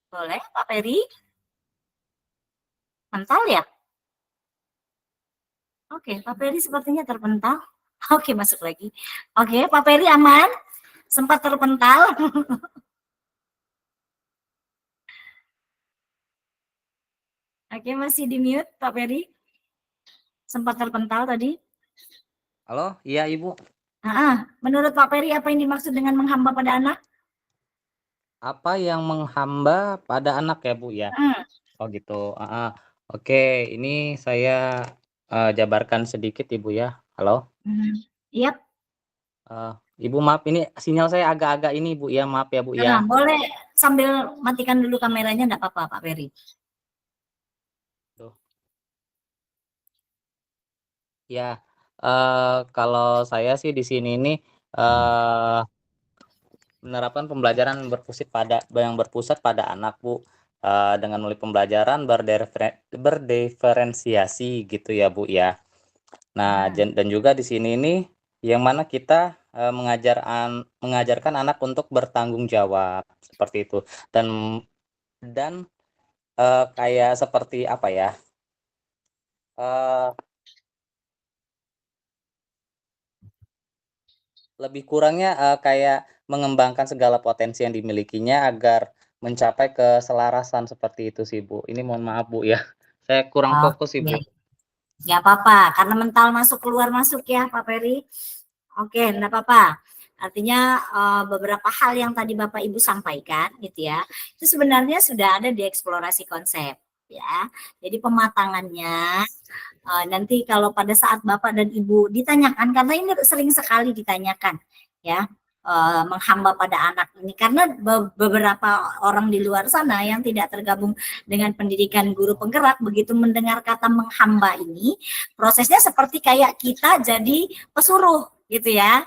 Boleh Pak Peri? Mental ya? Oke, Pak Peri sepertinya terpental. Oke, masuk lagi. Oke, Pak Peri aman? Sempat terpental. Oke, masih di mute Pak Peri. Sempat terpental tadi. Halo, iya Ibu. Menurut Pak Peri apa yang dimaksud dengan menghamba pada anak? Apa yang menghamba pada anak ya Bu ya? Oh gitu. Oke, ini saya jabarkan sedikit Ibu ya. Halo. Yap. Ibu maaf ini sinyal saya agak-agak ini Bu ya, maaf ya Bu ya. Boleh sambil matikan dulu kameranya enggak apa-apa Pak Peri. Ya, kalau saya sih di sini nih menerapkan pembelajaran yang berpusat pada anak Bu, dengan melalui pembelajaran berdiferensiasi gitu ya Bu ya. Nah, dan juga di sini nih yang mana kita mengajarkan anak untuk bertanggung jawab seperti itu dan kayak seperti apa ya? Lebih kurangnya kayak mengembangkan segala potensi yang dimilikinya agar mencapai keselarasan seperti itu sih Bu. Ini mohon maaf Bu ya, saya kurang fokus sih Bu. Nggak apa-apa, karena mental masuk keluar masuk ya Pak Peri. Oke, nggak apa-apa. Artinya beberapa hal yang tadi Bapak Ibu sampaikan gitu ya, itu sebenarnya sudah ada di eksplorasi konsep ya. Jadi pematangannya nanti kalau pada saat Bapak dan Ibu ditanyakan, karena ini sering sekali ditanyakan ya, menghamba pada anak ini, karena beberapa orang di luar sana yang tidak tergabung dengan pendidikan guru penggerak, begitu mendengar kata menghamba ini, prosesnya seperti kayak kita jadi pesuruh gitu ya.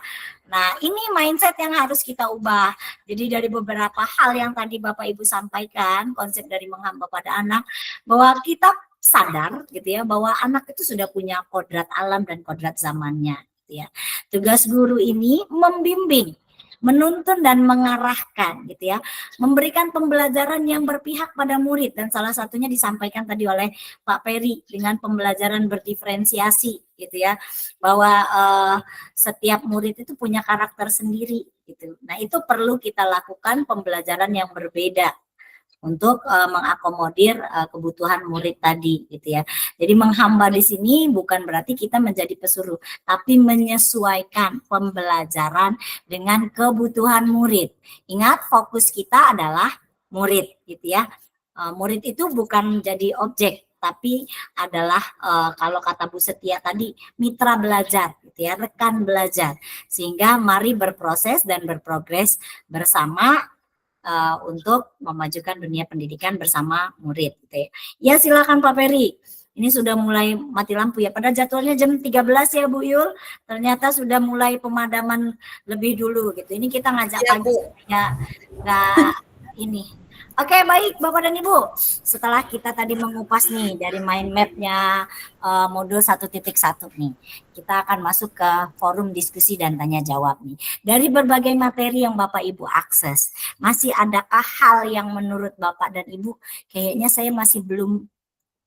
Nah, ini mindset yang harus kita ubah. Jadi dari beberapa hal yang tadi Bapak Ibu sampaikan, konsep dari menghamba pada anak, bahwa kita sadar gitu ya, bahwa anak itu sudah punya kodrat alam dan kodrat zamannya gitu ya. Tugas guru ini membimbing, menuntun dan mengarahkan gitu ya, memberikan pembelajaran yang berpihak pada murid, dan salah satunya disampaikan tadi oleh Pak Peri dengan pembelajaran berdiferensiasi gitu ya, bahwa setiap murid itu punya karakter sendiri gitu. Nah, itu perlu kita lakukan pembelajaran yang berbeda untuk mengakomodir kebutuhan murid tadi gitu ya. Jadi menghamba di sini bukan berarti kita menjadi pesuruh, tapi menyesuaikan pembelajaran dengan kebutuhan murid. Ingat, fokus kita adalah murid gitu ya. Murid itu bukan menjadi objek, tapi adalah kalau kata Bu Setia tadi, mitra belajar gitu ya, rekan belajar. Sehingga mari berproses dan berprogres bersama untuk memajukan dunia pendidikan bersama murid gitu ya. Ya, silakan Pak Peri. Ini sudah mulai mati lampu ya. Pada jadwalnya jam 13 ya Bu Yul. Ternyata sudah mulai pemadaman lebih dulu gitu. Ini kita ngajak Ya, pagi ya, nggak ini. Oke, baik Bapak dan Ibu. Setelah kita tadi mengupas nih dari mind map-nya modul 1.1 nih, kita akan masuk ke forum diskusi dan tanya jawab nih. Dari berbagai materi yang Bapak Ibu akses, masih adakah hal yang menurut Bapak dan Ibu kayaknya saya masih belum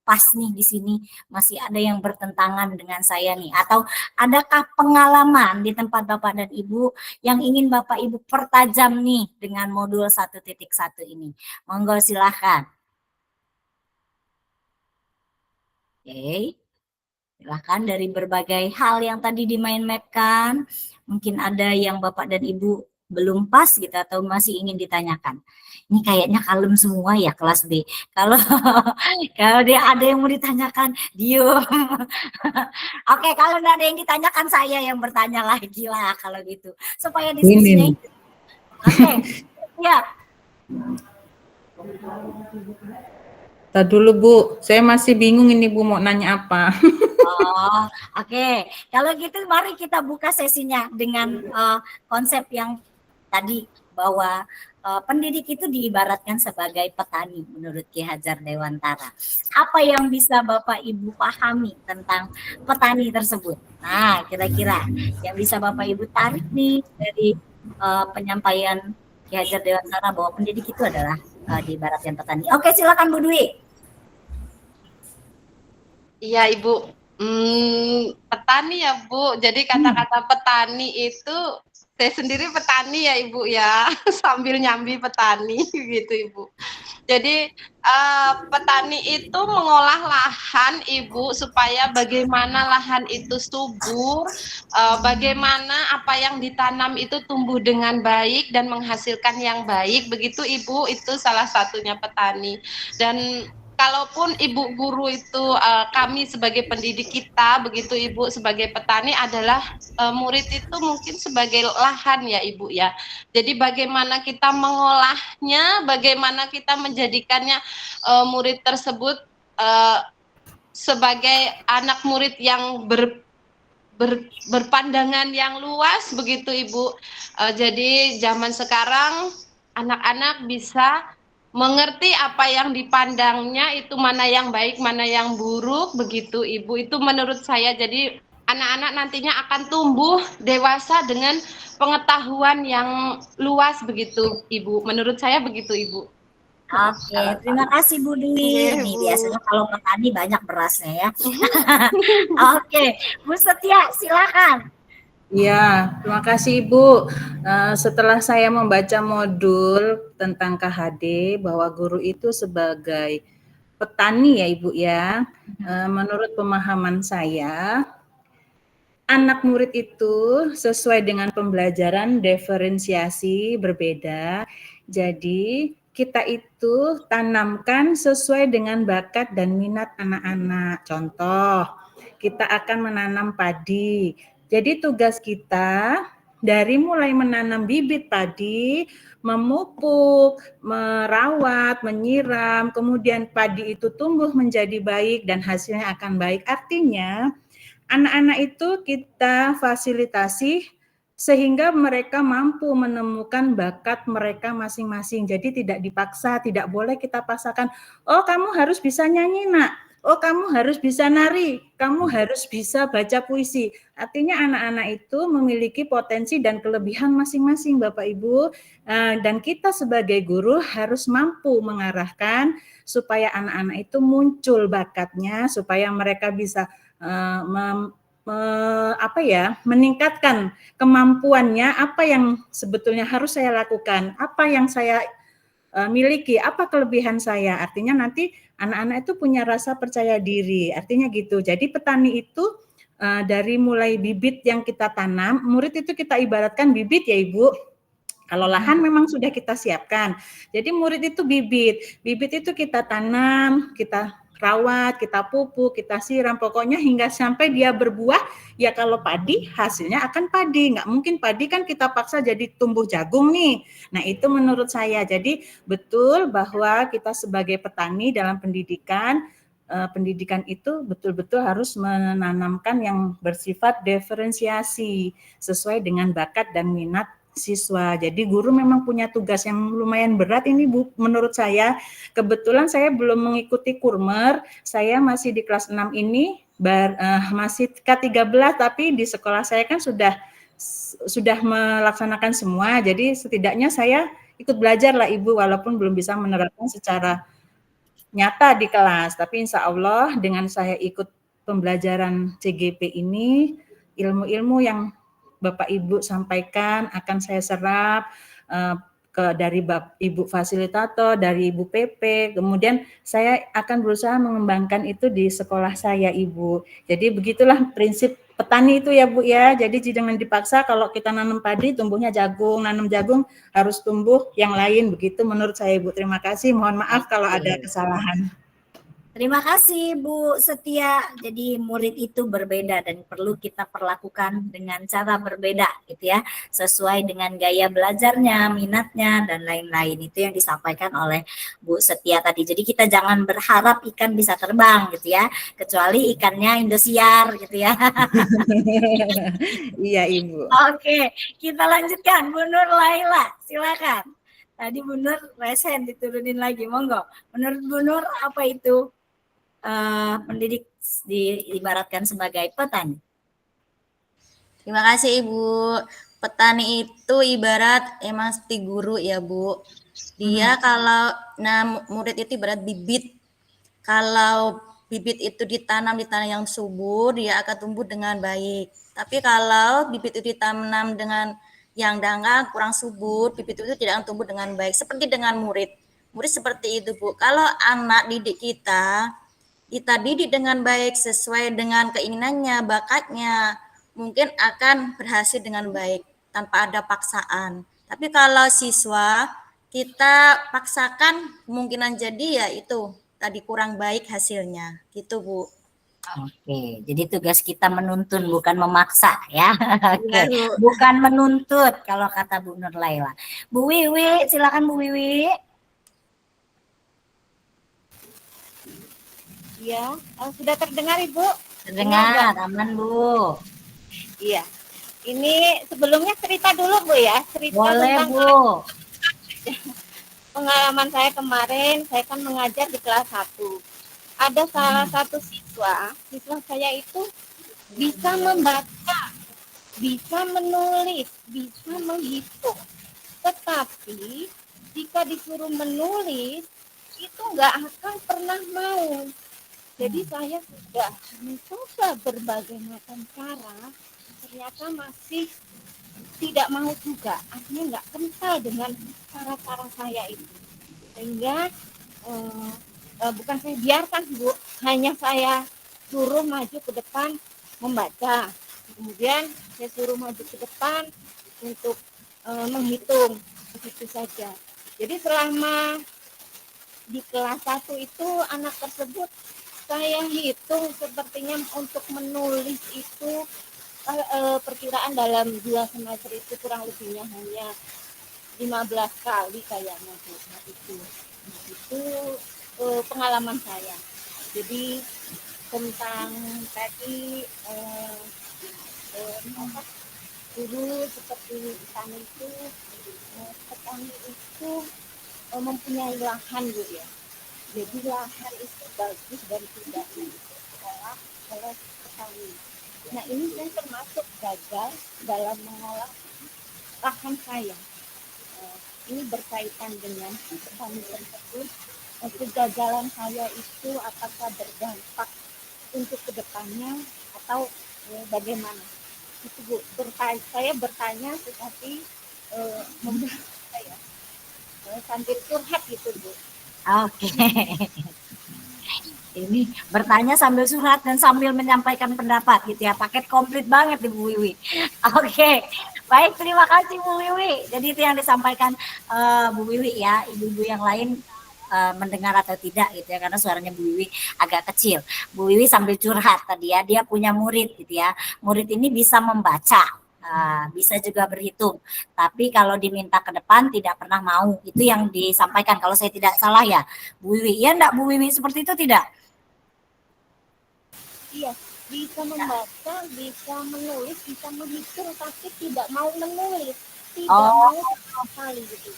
pas nih di sini, masih ada yang bertentangan dengan saya nih, atau adakah pengalaman di tempat Bapak dan Ibu yang ingin Bapak Ibu pertajam nih dengan modul 1.1 ini? Monggo silahkan. Oke, silahkan dari berbagai hal yang tadi di mind map-kan, mungkin ada yang Bapak dan Ibu belum pas gitu atau masih ingin ditanyakan. Ini kayaknya kalem semua ya kelas B. Kalau dia ada yang mau ditanyakan, diem. Oke, kalau nggak ada yang ditanyakan, saya yang bertanya lagi lah kalau gitu. Supaya diskusinya. Oke, ya. Tadi dulu Bu, saya masih bingung ini Bu mau nanya apa. Oh, oke. Kalau gitu mari kita buka sesinya dengan konsep yang tadi, bahwa pendidik itu diibaratkan sebagai petani menurut Ki Hajar Dewantara. Apa yang bisa Bapak Ibu pahami tentang petani tersebut? Nah, kira-kira yang bisa Bapak Ibu tarik nih dari penyampaian Ki Hajar Dewantara bahwa pendidik itu adalah diibaratkan petani. Oke, silakan Bu Dwi. Iya Ibu, petani ya Bu. Jadi kata-kata petani itu, saya sendiri petani ya Ibu ya, sambil nyambi petani gitu Ibu. Jadi petani itu mengolah lahan Ibu, supaya bagaimana lahan itu subur, bagaimana apa yang ditanam itu tumbuh dengan baik dan menghasilkan yang baik, begitu Ibu. Itu salah satunya petani. Dan kalaupun Ibu guru itu kami sebagai pendidik kita, begitu Ibu sebagai petani adalah murid itu mungkin sebagai lahan ya Ibu ya. Jadi bagaimana kita mengolahnya, bagaimana kita menjadikannya murid tersebut sebagai anak murid yang berpandangan yang luas, begitu Ibu. Jadi zaman sekarang anak-anak bisa mengerti apa yang dipandangnya itu mana yang baik, mana yang buruk, begitu Ibu. Itu menurut saya. Jadi anak-anak nantinya akan tumbuh dewasa dengan pengetahuan yang luas, begitu Ibu. Menurut saya begitu Ibu. Oke, terima kasih Bu Dwi. Nih biasanya kalau petani banyak berasnya ya. Oke, Bu Setia silakan. Ya, terima kasih Ibu. Setelah saya membaca modul tentang KHD, bahwa guru itu sebagai petani ya Ibu ya, menurut pemahaman saya, anak murid itu sesuai dengan pembelajaran diferensiasi berbeda. Jadi kita itu tanamkan sesuai dengan bakat dan minat anak-anak. Contoh, kita akan menanam padi. Jadi tugas kita dari mulai menanam bibit padi, memupuk, merawat, menyiram, kemudian padi itu tumbuh menjadi baik dan hasilnya akan baik. Artinya anak-anak itu kita fasilitasi sehingga mereka mampu menemukan bakat mereka masing-masing. Jadi tidak dipaksa, tidak boleh kita paksakan, oh kamu harus bisa nyanyi nak, oh kamu harus bisa nari, kamu harus bisa baca puisi. Artinya anak-anak itu memiliki potensi dan kelebihan masing-masing Bapak Ibu. Dan kita sebagai guru harus mampu mengarahkan supaya anak-anak itu muncul bakatnya, supaya mereka bisa meningkatkan kemampuannya, apa yang sebetulnya harus saya lakukan, apa yang saya miliki, apa kelebihan saya. Artinya nanti anak-anak itu punya rasa percaya diri, artinya gitu. Jadi petani itu dari mulai bibit yang kita tanam, murid itu kita ibaratkan bibit ya Ibu. Kalau lahan memang sudah kita siapkan. Jadi murid itu bibit itu kita tanam, kita rawat, kita pupuk, kita siram, pokoknya hingga sampai dia berbuah. Ya kalau padi hasilnya akan padi, nggak mungkin padi kan kita paksa jadi tumbuh jagung nih. Nah itu menurut saya. Jadi betul bahwa kita sebagai petani dalam pendidikan itu betul-betul harus menanamkan yang bersifat diferensiasi sesuai dengan bakat dan minat siswa. Jadi guru memang punya tugas yang lumayan berat ini Bu, menurut saya. Kebetulan saya belum mengikuti kurmer, saya masih di kelas 6 ini, masih K13, tapi di sekolah saya kan sudah melaksanakan semua. Jadi setidaknya saya ikut belajar lah Ibu, walaupun belum bisa menerapkan secara nyata di kelas. Tapi insya Allah dengan saya ikut pembelajaran CGP ini, ilmu-ilmu yang Bapak Ibu sampaikan akan saya serap dari Ibu Fasilitator, dari Ibu PP, kemudian saya akan berusaha mengembangkan itu di sekolah saya Ibu. Jadi begitulah prinsip petani itu ya Bu ya, jadi jangan dipaksa kalau kita nanam padi tumbuhnya jagung, nanam jagung harus tumbuh yang lain, begitu menurut saya Ibu. Terima kasih, mohon maaf kalau ada kesalahan. Terima kasih Bu Setia. Jadi murid itu berbeda dan perlu kita perlakukan dengan cara berbeda gitu ya, sesuai dengan gaya belajarnya, minatnya dan lain-lain. Itu yang disampaikan oleh Bu Setia tadi. Jadi kita jangan berharap ikan bisa terbang gitu ya, kecuali ikannya Indosiar gitu ya. Iya Ibu. Oke, kita lanjutkan. Bu Nur Laila, silakan. Tadi Bu Nur resen diturunin lagi, monggo. Menurut Bu Nur apa itu pendidik diibaratkan sebagai petani? Terima kasih Ibu. Petani itu ibarat emang seperti guru ya Bu. Dia kalau murid itu ibarat bibit. Kalau bibit itu ditanam di tanah yang subur, dia akan tumbuh dengan baik. Tapi kalau bibit itu ditanam dengan yang dangkal, kurang subur, bibit itu tidak akan tumbuh dengan baik. Seperti dengan murid. Murid seperti itu Bu. Kalau anak didik kita didik dengan baik sesuai dengan keinginannya, bakatnya, mungkin akan berhasil dengan baik tanpa ada paksaan. Tapi kalau siswa kita paksakan, kemungkinan jadi ya itu tadi kurang baik hasilnya, gitu Bu. Oke, jadi tugas kita menuntun bukan memaksa ya. Oke, bukan menuntut kalau kata Bu Nur Laila. Bu Wiwi, silakan Bu Wiwi. Ya, sudah terdengar Ibu? Terdengar, aman Bu. Iya. Ini sebelumnya cerita dulu Bu ya, cerita boleh tentang Bu. Pengalaman saya kemarin, saya kan mengajar di kelas 1. Ada salah satu siswa saya itu bisa membaca, bisa menulis, bisa menghitung. Tetapi jika disuruh menulis, itu nggak akan pernah mau. Jadi saya sudah mencoba berbagai macam cara, ternyata masih tidak mau juga. Artinya nggak kental dengan cara-cara saya itu. Sehingga bukan saya biarkan Bu, hanya saya suruh maju ke depan membaca. Kemudian saya suruh maju ke depan untuk menghitung, begitu saja. Jadi selama di kelas 1 itu anak tersebut saya hitung sepertinya untuk menulis itu perkiraan dalam 2 semester itu kurang lebihnya hanya 15 kali kayaknya Bu. Nah, itu pengalaman saya. Jadi tentang tadi guru seperti petani itu mempunyai lahan Bu ya. Jadi lahan itu bagus dan tidak diolah oleh petani. Nah ini saya termasuk gagal dalam mengolah lahan saya. Ini berkaitan dengan petani tersebut. Kegagalan saya itu apakah berdampak untuk kedepannya atau bagaimana? Itu Bu, saya bertanya tetapi membuat saya sambil curhat gitu Bu. Oke. Ini bertanya sambil surat dan sambil menyampaikan pendapat gitu ya. Paket komplit banget Ibu Wiwi. Oke. Baik, terima kasih Bu Wiwi. Jadi itu yang disampaikan Bu Wiwi ya. Ibu-ibu yang lain mendengar atau tidak gitu ya, karena suaranya Bu Wiwi agak kecil. Bu Wiwi sambil curhat tadi ya, dia punya murid gitu ya. Murid ini bisa membaca, bisa juga berhitung. Tapi kalau diminta ke depan tidak pernah mau. Itu yang disampaikan kalau saya tidak salah ya, Bu Wiwi. Ya enggak Bu Wiwi seperti itu tidak? Iya, bisa membaca, bisa menulis, bisa menghitung, tapi tidak mau menulis. Tidak mau sama sekali gitu.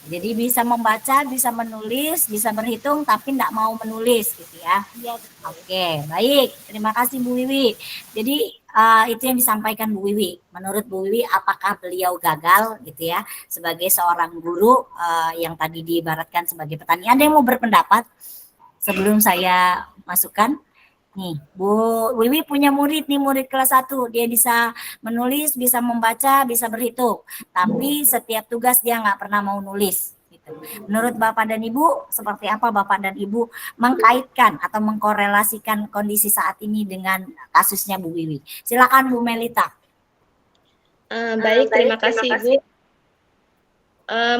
Jadi bisa membaca, bisa menulis, bisa berhitung, tapi tidak mau menulis gitu ya. Iya. Oke, baik. Terima kasih Bu Wiwi. Jadi itu yang disampaikan Bu Wiwi. Menurut Bu Wiwi, apakah beliau gagal gitu ya sebagai seorang guru yang tadi diibaratkan sebagai petani? Ada yang mau berpendapat sebelum saya masukkan? Nih, Bu Wiwi punya murid nih, murid kelas 1. Dia bisa menulis, bisa membaca, bisa berhitung. Tapi setiap tugas dia nggak pernah mau nulis. Gitu. Menurut Bapak dan Ibu, seperti apa Bapak dan Ibu mengkaitkan atau mengkorelasikan kondisi saat ini dengan kasusnya Bu Wiwi? Silakan Bu Melita. Baik, terima kasih Ibu.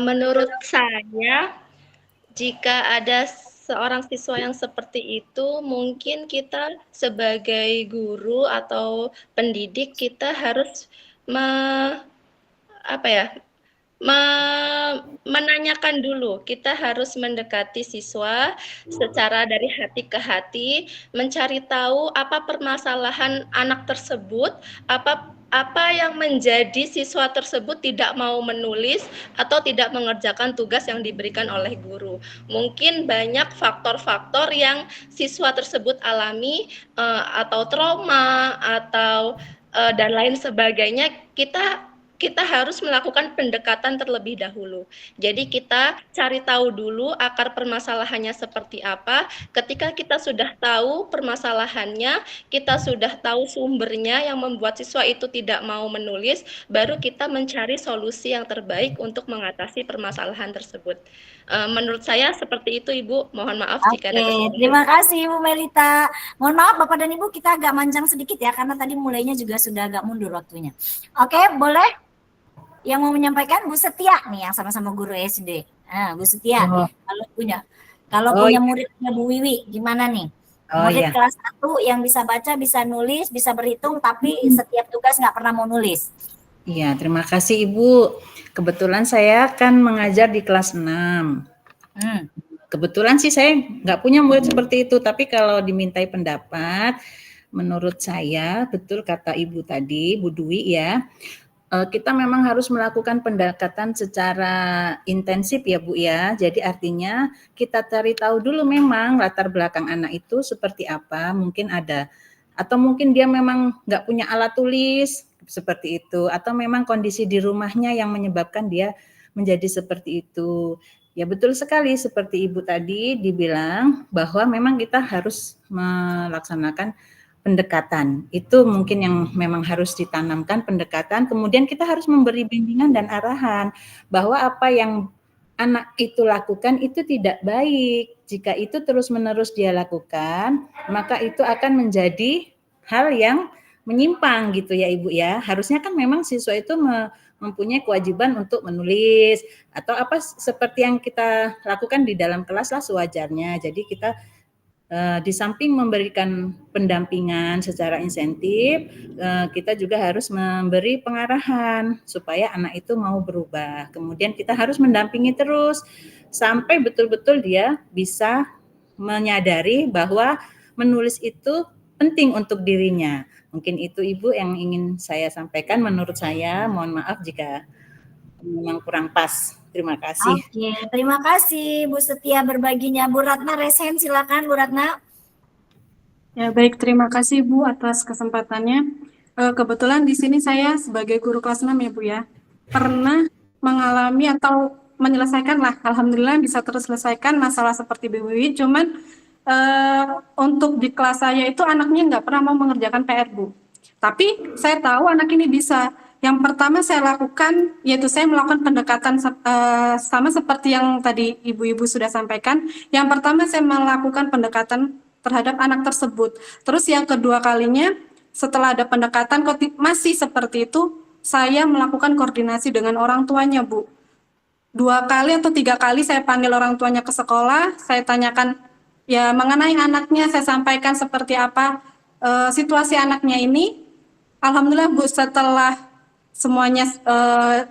Menurut saya, jika ada seorang siswa yang seperti itu, mungkin kita sebagai guru atau pendidik kita harus menanyakan dulu. Kita harus mendekati siswa secara dari hati ke hati, mencari tahu apa permasalahan anak tersebut, apa yang menjadi siswa tersebut tidak mau menulis atau tidak mengerjakan tugas yang diberikan oleh guru. Mungkin banyak faktor-faktor yang siswa tersebut alami atau trauma atau dan lain sebagainya. Kita harus melakukan pendekatan terlebih dahulu. Jadi kita cari tahu dulu akar permasalahannya seperti apa. Ketika kita sudah tahu permasalahannya, kita sudah tahu sumbernya yang membuat siswa itu tidak mau menulis, baru kita mencari solusi yang terbaik untuk mengatasi permasalahan tersebut. Menurut saya seperti itu Ibu. Mohon maaf jika ada kesalahan. Terima kasih Ibu Melita. Mohon maaf Bapak dan Ibu, kita agak manjang sedikit ya, karena tadi mulainya juga sudah agak mundur waktunya. Oke, boleh? Yang mau menyampaikan Bu Setia nih, yang sama-sama guru SD. Bu Setia, kalau punya muridnya Bu Wiwi, gimana nih? Murid kelas 1 yang bisa baca, bisa nulis, bisa berhitung, tapi setiap tugas nggak pernah mau nulis. Iya, terima kasih Ibu. Kebetulan saya kan mengajar di kelas 6. Kebetulan sih saya nggak punya murid seperti itu, tapi kalau dimintai pendapat, menurut saya, betul kata Ibu tadi, Bu Dwi ya, kita memang harus melakukan pendekatan secara intensif ya Bu ya. Jadi artinya kita cari tahu dulu memang latar belakang anak itu seperti apa. Mungkin ada, atau mungkin dia memang nggak punya alat tulis seperti itu. Atau memang kondisi di rumahnya yang menyebabkan dia menjadi seperti itu. Ya betul sekali seperti Ibu tadi dibilang bahwa memang kita harus melaksanakan pendekatan. Itu mungkin yang memang harus ditanamkan pendekatan, kemudian kita harus memberi bimbingan dan arahan bahwa apa yang anak itu lakukan itu tidak baik. Jika itu terus-menerus dia lakukan, maka itu akan menjadi hal yang menyimpang gitu ya Ibu ya. Harusnya kan memang siswa itu mempunyai kewajiban untuk menulis atau apa seperti yang kita lakukan di dalam kelas lah sewajarnya. Jadi kita di samping memberikan pendampingan secara insentif, kita juga harus memberi pengarahan supaya anak itu mau berubah. Kemudian kita harus mendampingi terus sampai betul-betul dia bisa menyadari bahwa menulis itu penting untuk dirinya. Mungkin itu Ibu yang ingin saya sampaikan menurut saya. Mohon maaf jika memang kurang pas. Terima kasih. Oke, terima kasih Bu Setia berbaginya. Bu Ratna Resen, silakan Bu Ratna. Ya, baik, terima kasih Bu atas kesempatannya. Kebetulan di sini saya sebagai guru kelas 6 ya Bu ya, pernah mengalami atau menyelesaikan lah, alhamdulillah bisa terselesaikan masalah seperti Bu Wiwi, cuman untuk di kelas saya itu anaknya nggak pernah mau mengerjakan PR Bu. Tapi saya tahu anak ini bisa. Yang pertama saya lakukan yaitu saya melakukan pendekatan sama seperti yang tadi ibu-ibu sudah sampaikan. Yang pertama saya melakukan pendekatan terhadap anak tersebut. Terus yang kedua kalinya setelah ada pendekatan kok masih seperti itu, saya melakukan koordinasi dengan orang tuanya Bu. 2 kali atau 3 kali saya panggil orang tuanya ke sekolah, saya tanyakan ya mengenai anaknya, saya sampaikan seperti apa situasi anaknya ini. Alhamdulillah Bu, setelah semuanya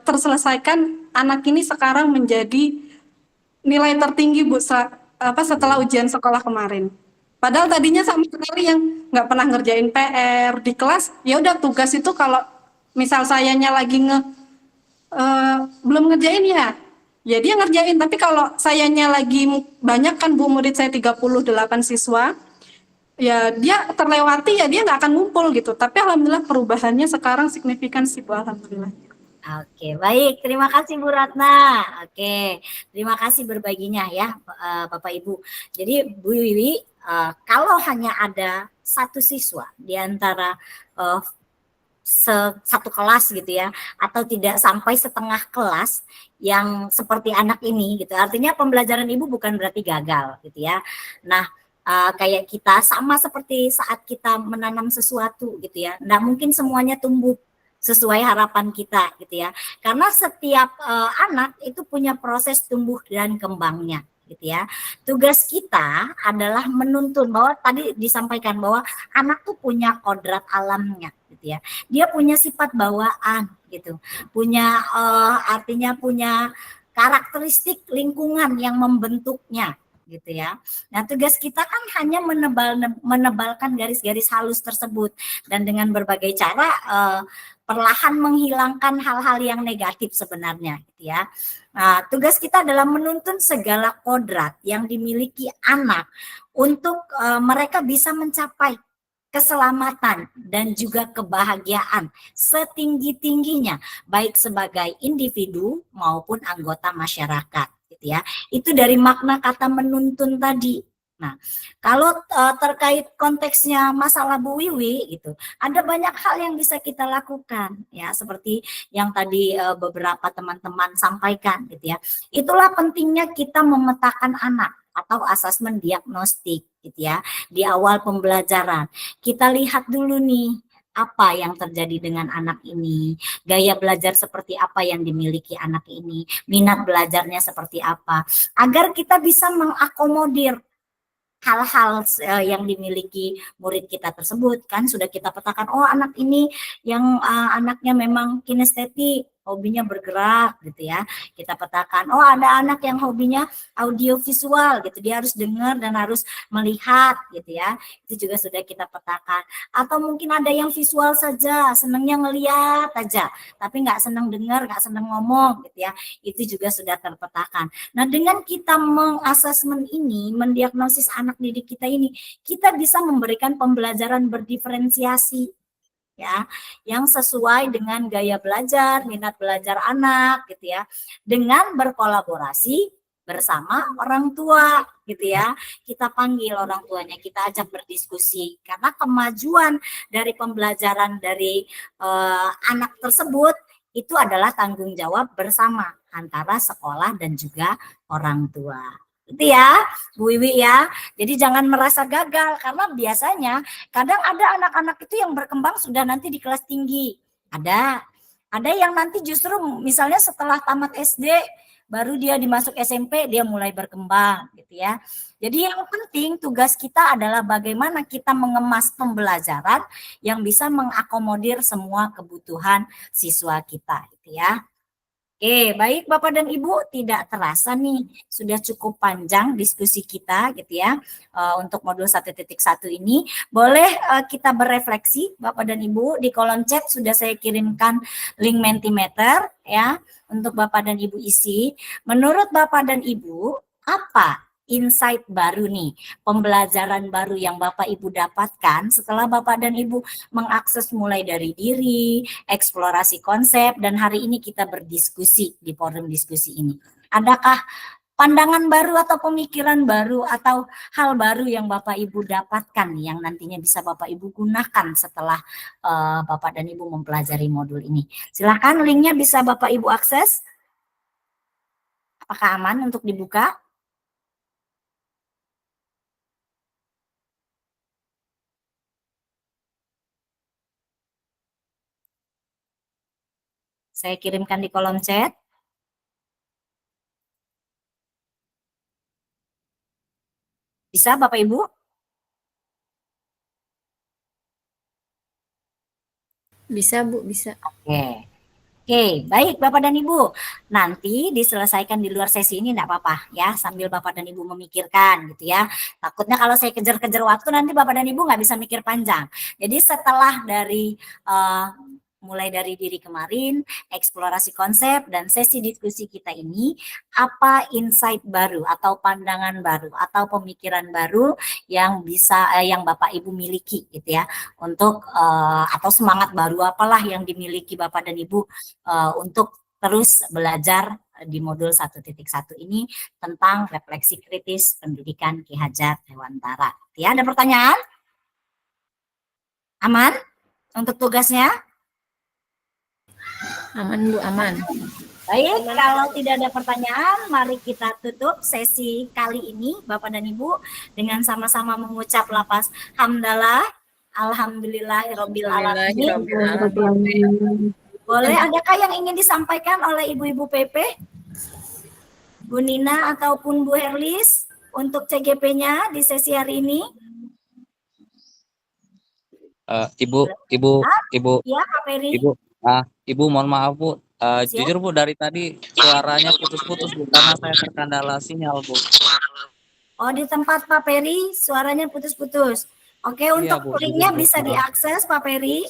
terselesaikan, anak ini sekarang menjadi nilai tertinggi Bu setelah ujian sekolah kemarin. Padahal tadinya sama sekali yang nggak pernah ngerjain PR di kelas, ya udah tugas itu kalau misal sayanya lagi belum ngerjain ya dia ngerjain. Tapi kalau sayanya lagi banyak kan Bu, murid saya 38 siswa, ya dia terlewati ya dia nggak akan ngumpul gitu. Tapi alhamdulillah perubahannya sekarang signifikan sih Bu, alhamdulillah. Oke, baik. Terima kasih Bu Ratna. Oke, terima kasih berbaginya ya Bapak Ibu. Jadi Bu Wiwi, kalau hanya ada satu siswa di antara satu kelas gitu ya, atau tidak sampai setengah kelas yang seperti anak ini gitu, artinya pembelajaran Ibu bukan berarti gagal gitu ya. Nah, kayak kita sama seperti saat kita menanam sesuatu gitu ya, nggak mungkin semuanya tumbuh sesuai harapan kita gitu ya, karena setiap anak itu punya proses tumbuh dan kembangnya gitu ya. Tugas kita adalah menuntun bahwa tadi disampaikan bahwa anak tuh punya kodrat alamnya gitu ya, dia punya sifat bawaan gitu, punya artinya punya karakteristik lingkungan yang membentuknya gitu ya. Nah, tugas kita kan hanya menebalkan garis-garis halus tersebut dan dengan berbagai cara perlahan menghilangkan hal-hal yang negatif sebenarnya gitu ya. Nah, tugas kita adalah menuntun segala kodrat yang dimiliki anak untuk mereka bisa mencapai keselamatan dan juga kebahagiaan setinggi-tingginya baik sebagai individu maupun anggota masyarakat gitu ya. Itu dari makna kata menuntun tadi. Nah, kalau terkait konteksnya masalah Bu Wiwi gitu, ada banyak hal yang bisa kita lakukan ya, seperti yang tadi beberapa teman-teman sampaikan gitu ya. Itulah pentingnya kita memetakan anak atau asesmen diagnostik gitu ya di awal pembelajaran. Kita lihat dulu nih apa yang terjadi dengan anak ini, gaya belajar seperti apa yang dimiliki anak ini, minat belajarnya seperti apa, agar kita bisa mengakomodir hal-hal yang dimiliki murid kita tersebut. Kan sudah kita petakan, oh anak ini yang anaknya memang kinestetik, hobinya bergerak gitu ya. Kita petakan, oh ada anak yang hobinya audiovisual gitu, dia harus dengar dan harus melihat gitu ya. Itu juga sudah kita petakan. Atau mungkin ada yang visual saja, senangnya ngeliat aja, tapi nggak senang dengar, nggak senang ngomong gitu ya. Itu juga sudah terpetakan. Nah, dengan kita mengasesmen ini, mendiagnosis anak didik kita ini, kita bisa memberikan pembelajaran berdiferensiasi ya, yang sesuai dengan gaya belajar, minat belajar anak gitu ya, dengan berkolaborasi bersama orang tua gitu ya. Kita panggil orang tuanya, kita ajak berdiskusi, karena kemajuan dari pembelajaran dari anak tersebut itu adalah tanggung jawab bersama antara sekolah dan juga orang tua. Itu ya, Bu Wiwi ya. Jadi jangan merasa gagal karena biasanya kadang ada anak-anak itu yang berkembang sudah nanti di kelas tinggi. Ada yang nanti justru misalnya setelah tamat SD baru dia dimasuk SMP dia mulai berkembang gitu ya. Jadi yang penting tugas kita adalah bagaimana kita mengemas pembelajaran yang bisa mengakomodir semua kebutuhan siswa kita gitu ya. Oke, baik Bapak dan Ibu, tidak terasa nih sudah cukup panjang diskusi kita gitu ya untuk modul 1.1 ini. Boleh kita berefleksi Bapak dan Ibu, di kolom chat sudah saya kirimkan link Mentimeter ya untuk Bapak dan Ibu isi. Menurut Bapak dan Ibu, apa insight baru nih, pembelajaran baru yang Bapak Ibu dapatkan setelah Bapak dan Ibu mengakses mulai dari diri, eksplorasi konsep, dan hari ini kita berdiskusi di forum diskusi ini. Adakah pandangan baru atau pemikiran baru atau hal baru yang Bapak Ibu dapatkan yang nantinya bisa Bapak Ibu gunakan setelah Bapak dan Ibu mempelajari modul ini? Silakan linknya bisa Bapak Ibu akses. Apakah aman untuk dibuka? Saya kirimkan di kolom chat. Bisa Bapak Ibu? Bisa Bu, bisa. Oke, baik Bapak dan Ibu. Nanti diselesaikan di luar sesi ini enggak apa-apa ya, sambil Bapak dan Ibu memikirkan gitu ya. Takutnya kalau saya kejar-kejar waktu nanti Bapak dan Ibu nggak bisa mikir panjang. Jadi setelah dari mulai dari diri kemarin, eksplorasi konsep dan sesi diskusi kita ini, apa insight baru atau pandangan baru atau pemikiran baru yang bisa yang Bapak Ibu miliki gitu ya untuk atau semangat baru apalah yang dimiliki Bapak dan Ibu untuk terus belajar di modul 1.1 ini tentang refleksi kritis pendidikan Ki Hajar Dewantara. Ya, ada pertanyaan? Aman untuk tugasnya? Aman Bu, aman. Baik, kalau tidak ada pertanyaan, mari kita tutup sesi kali ini Bapak dan Ibu dengan sama-sama mengucap lafaz hamdalah, alhamdulillahirabbil alamin. Boleh, adakah yang ingin disampaikan oleh Ibu-Ibu PP? Bu Nina ataupun Bu Herlis untuk CGP-nya di sesi hari ini? Ibu, Ya, Pak Peri. Ibu mohon maaf Bu, jujur Bu dari tadi suaranya putus-putus Bu karena saya terkendala sinyal Bu. Oh, di tempat Pak Peri suaranya putus-putus. Oke, untuk Bu, linknya Bu. bisa diakses Pak Peri.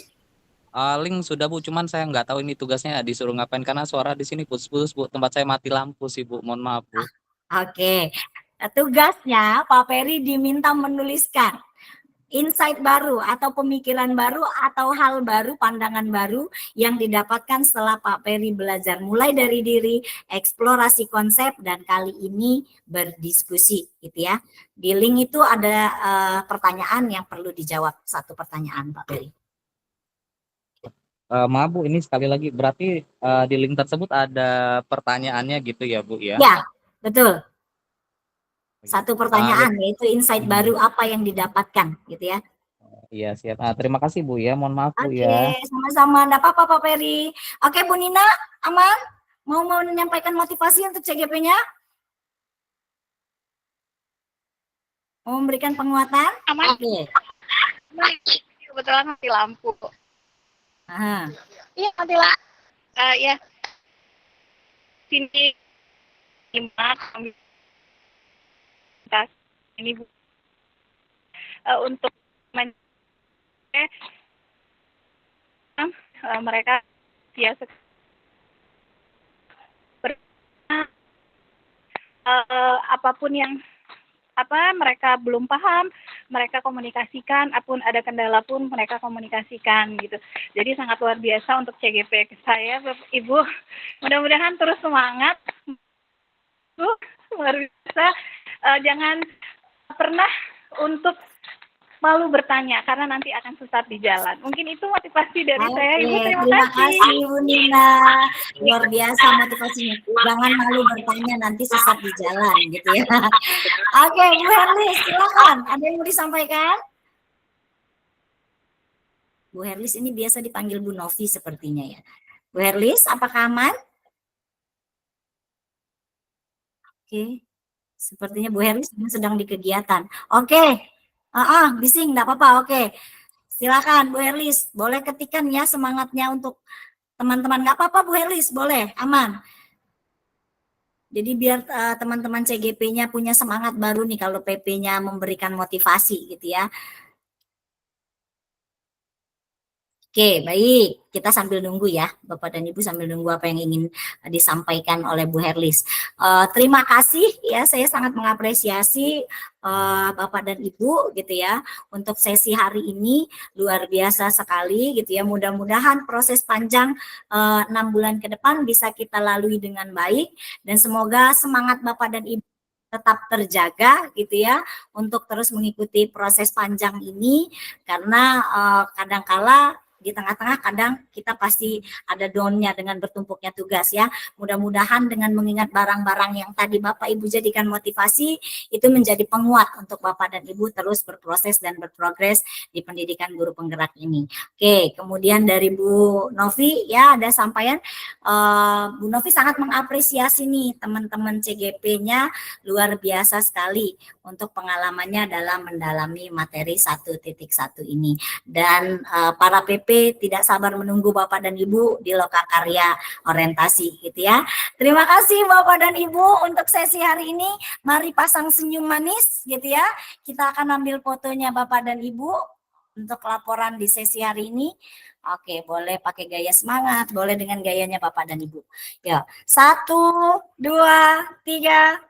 Link sudah Bu, cuman saya nggak tahu ini tugasnya disuruh ngapain karena suara di sini putus-putus Bu. Tempat saya mati lampu sih Bu, mohon maaf Bu. Oke, tugasnya Pak Peri diminta menuliskan insight baru atau pemikiran baru atau hal baru, pandangan baru yang didapatkan setelah Pak Peri belajar mulai dari diri, eksplorasi konsep, dan kali ini berdiskusi gitu ya. Di link itu ada pertanyaan yang perlu dijawab, satu pertanyaan Pak Peri. Maaf Bu, ini sekali lagi berarti di link tersebut ada pertanyaannya gitu ya Bu ya? Ya, betul. Satu pertanyaan yaitu insight baru apa yang didapatkan gitu ya. Iya siap. Terima kasih Bu ya, mohon maaf Bu Oke, ya. sama-sama, enggak apa-apa Pak Peri. Oke Bu Nina, aman? Mau menyampaikan motivasi untuk CGP-nya? Mau memberikan penguatan? Aman. Oke. Kebetulan mati lampu. Aha. Iya mati lampu. Ya. Sini imat ini Bu. Untuk mereka biasa apapun yang mereka belum paham, mereka komunikasikan, apapun ada kendala pun mereka komunikasikan gitu. Jadi sangat luar biasa untuk CGP saya, Bapak Ibu. Mudah-mudahan terus semangat, Bu, luar biasa. Jangan pernah untuk malu bertanya karena nanti akan sesat di jalan. Mungkin itu motivasi dari saya, Ibu. Oke, Terima terima kasih. kasih Ibu Nina. Luar biasa motivasinya. Jangan malu bertanya, nanti sesat di jalan gitu ya. Oke, Bu Herlis, silakan. Ada yang mau disampaikan? Bu Herlis ini biasa dipanggil Bu Novi sepertinya ya. Bu Herlis, apakah aman? Oke, sepertinya Bu Herlis sedang di kegiatan. Oke, bising, enggak apa-apa. Oke, silakan Bu Herlis, boleh ketikan ya semangatnya untuk teman-teman. Nggak apa-apa Bu Herlis, boleh, aman. Jadi biar teman-teman CGP-nya punya semangat baru nih kalau PP-nya memberikan motivasi gitu ya. Oke, baik. Kita sambil nunggu ya, Bapak dan Ibu sambil nunggu apa yang ingin disampaikan oleh Bu Herlis. Terima kasih ya, saya sangat mengapresiasi Bapak dan Ibu gitu ya untuk sesi hari ini, luar biasa sekali gitu ya. Mudah-mudahan proses panjang 6 bulan ke depan bisa kita lalui dengan baik dan semoga semangat Bapak dan Ibu tetap terjaga gitu ya untuk terus mengikuti proses panjang ini karena kadangkala di tengah-tengah kadang kita pasti ada down-nya dengan bertumpuknya tugas ya. Mudah-mudahan dengan mengingat barang-barang yang tadi Bapak Ibu jadikan motivasi itu menjadi penguat untuk Bapak dan Ibu terus berproses dan berprogres di pendidikan guru penggerak ini. Oke, kemudian dari Bu Novi ya ada sampaian Bu Novi sangat mengapresiasi nih teman-teman CGP-nya luar biasa sekali untuk pengalamannya dalam mendalami materi 1.1 ini dan para PP tidak sabar menunggu Bapak dan Ibu di Lokakarya orientasi gitu ya. Terima kasih Bapak dan Ibu untuk sesi hari ini. Mari pasang senyum manis gitu ya. Kita akan ambil fotonya Bapak dan Ibu untuk laporan di sesi hari ini. Oke, boleh pakai gaya semangat, boleh dengan gayanya Bapak dan Ibu. Ya, 1, 2, 3.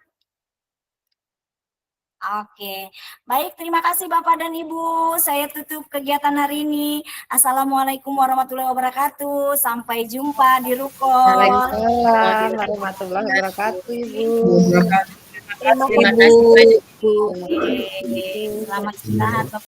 Oke, baik, terima kasih Bapak dan Ibu. Saya tutup kegiatan hari ini. Assalamualaikum warahmatullahi wabarakatuh. Sampai jumpa di Ruko. Waalaikumsalam warahmatullahi wabarakatuh, Ibu. Terima kasih, Terima kasih banyak, Bu. Selamat istirahat.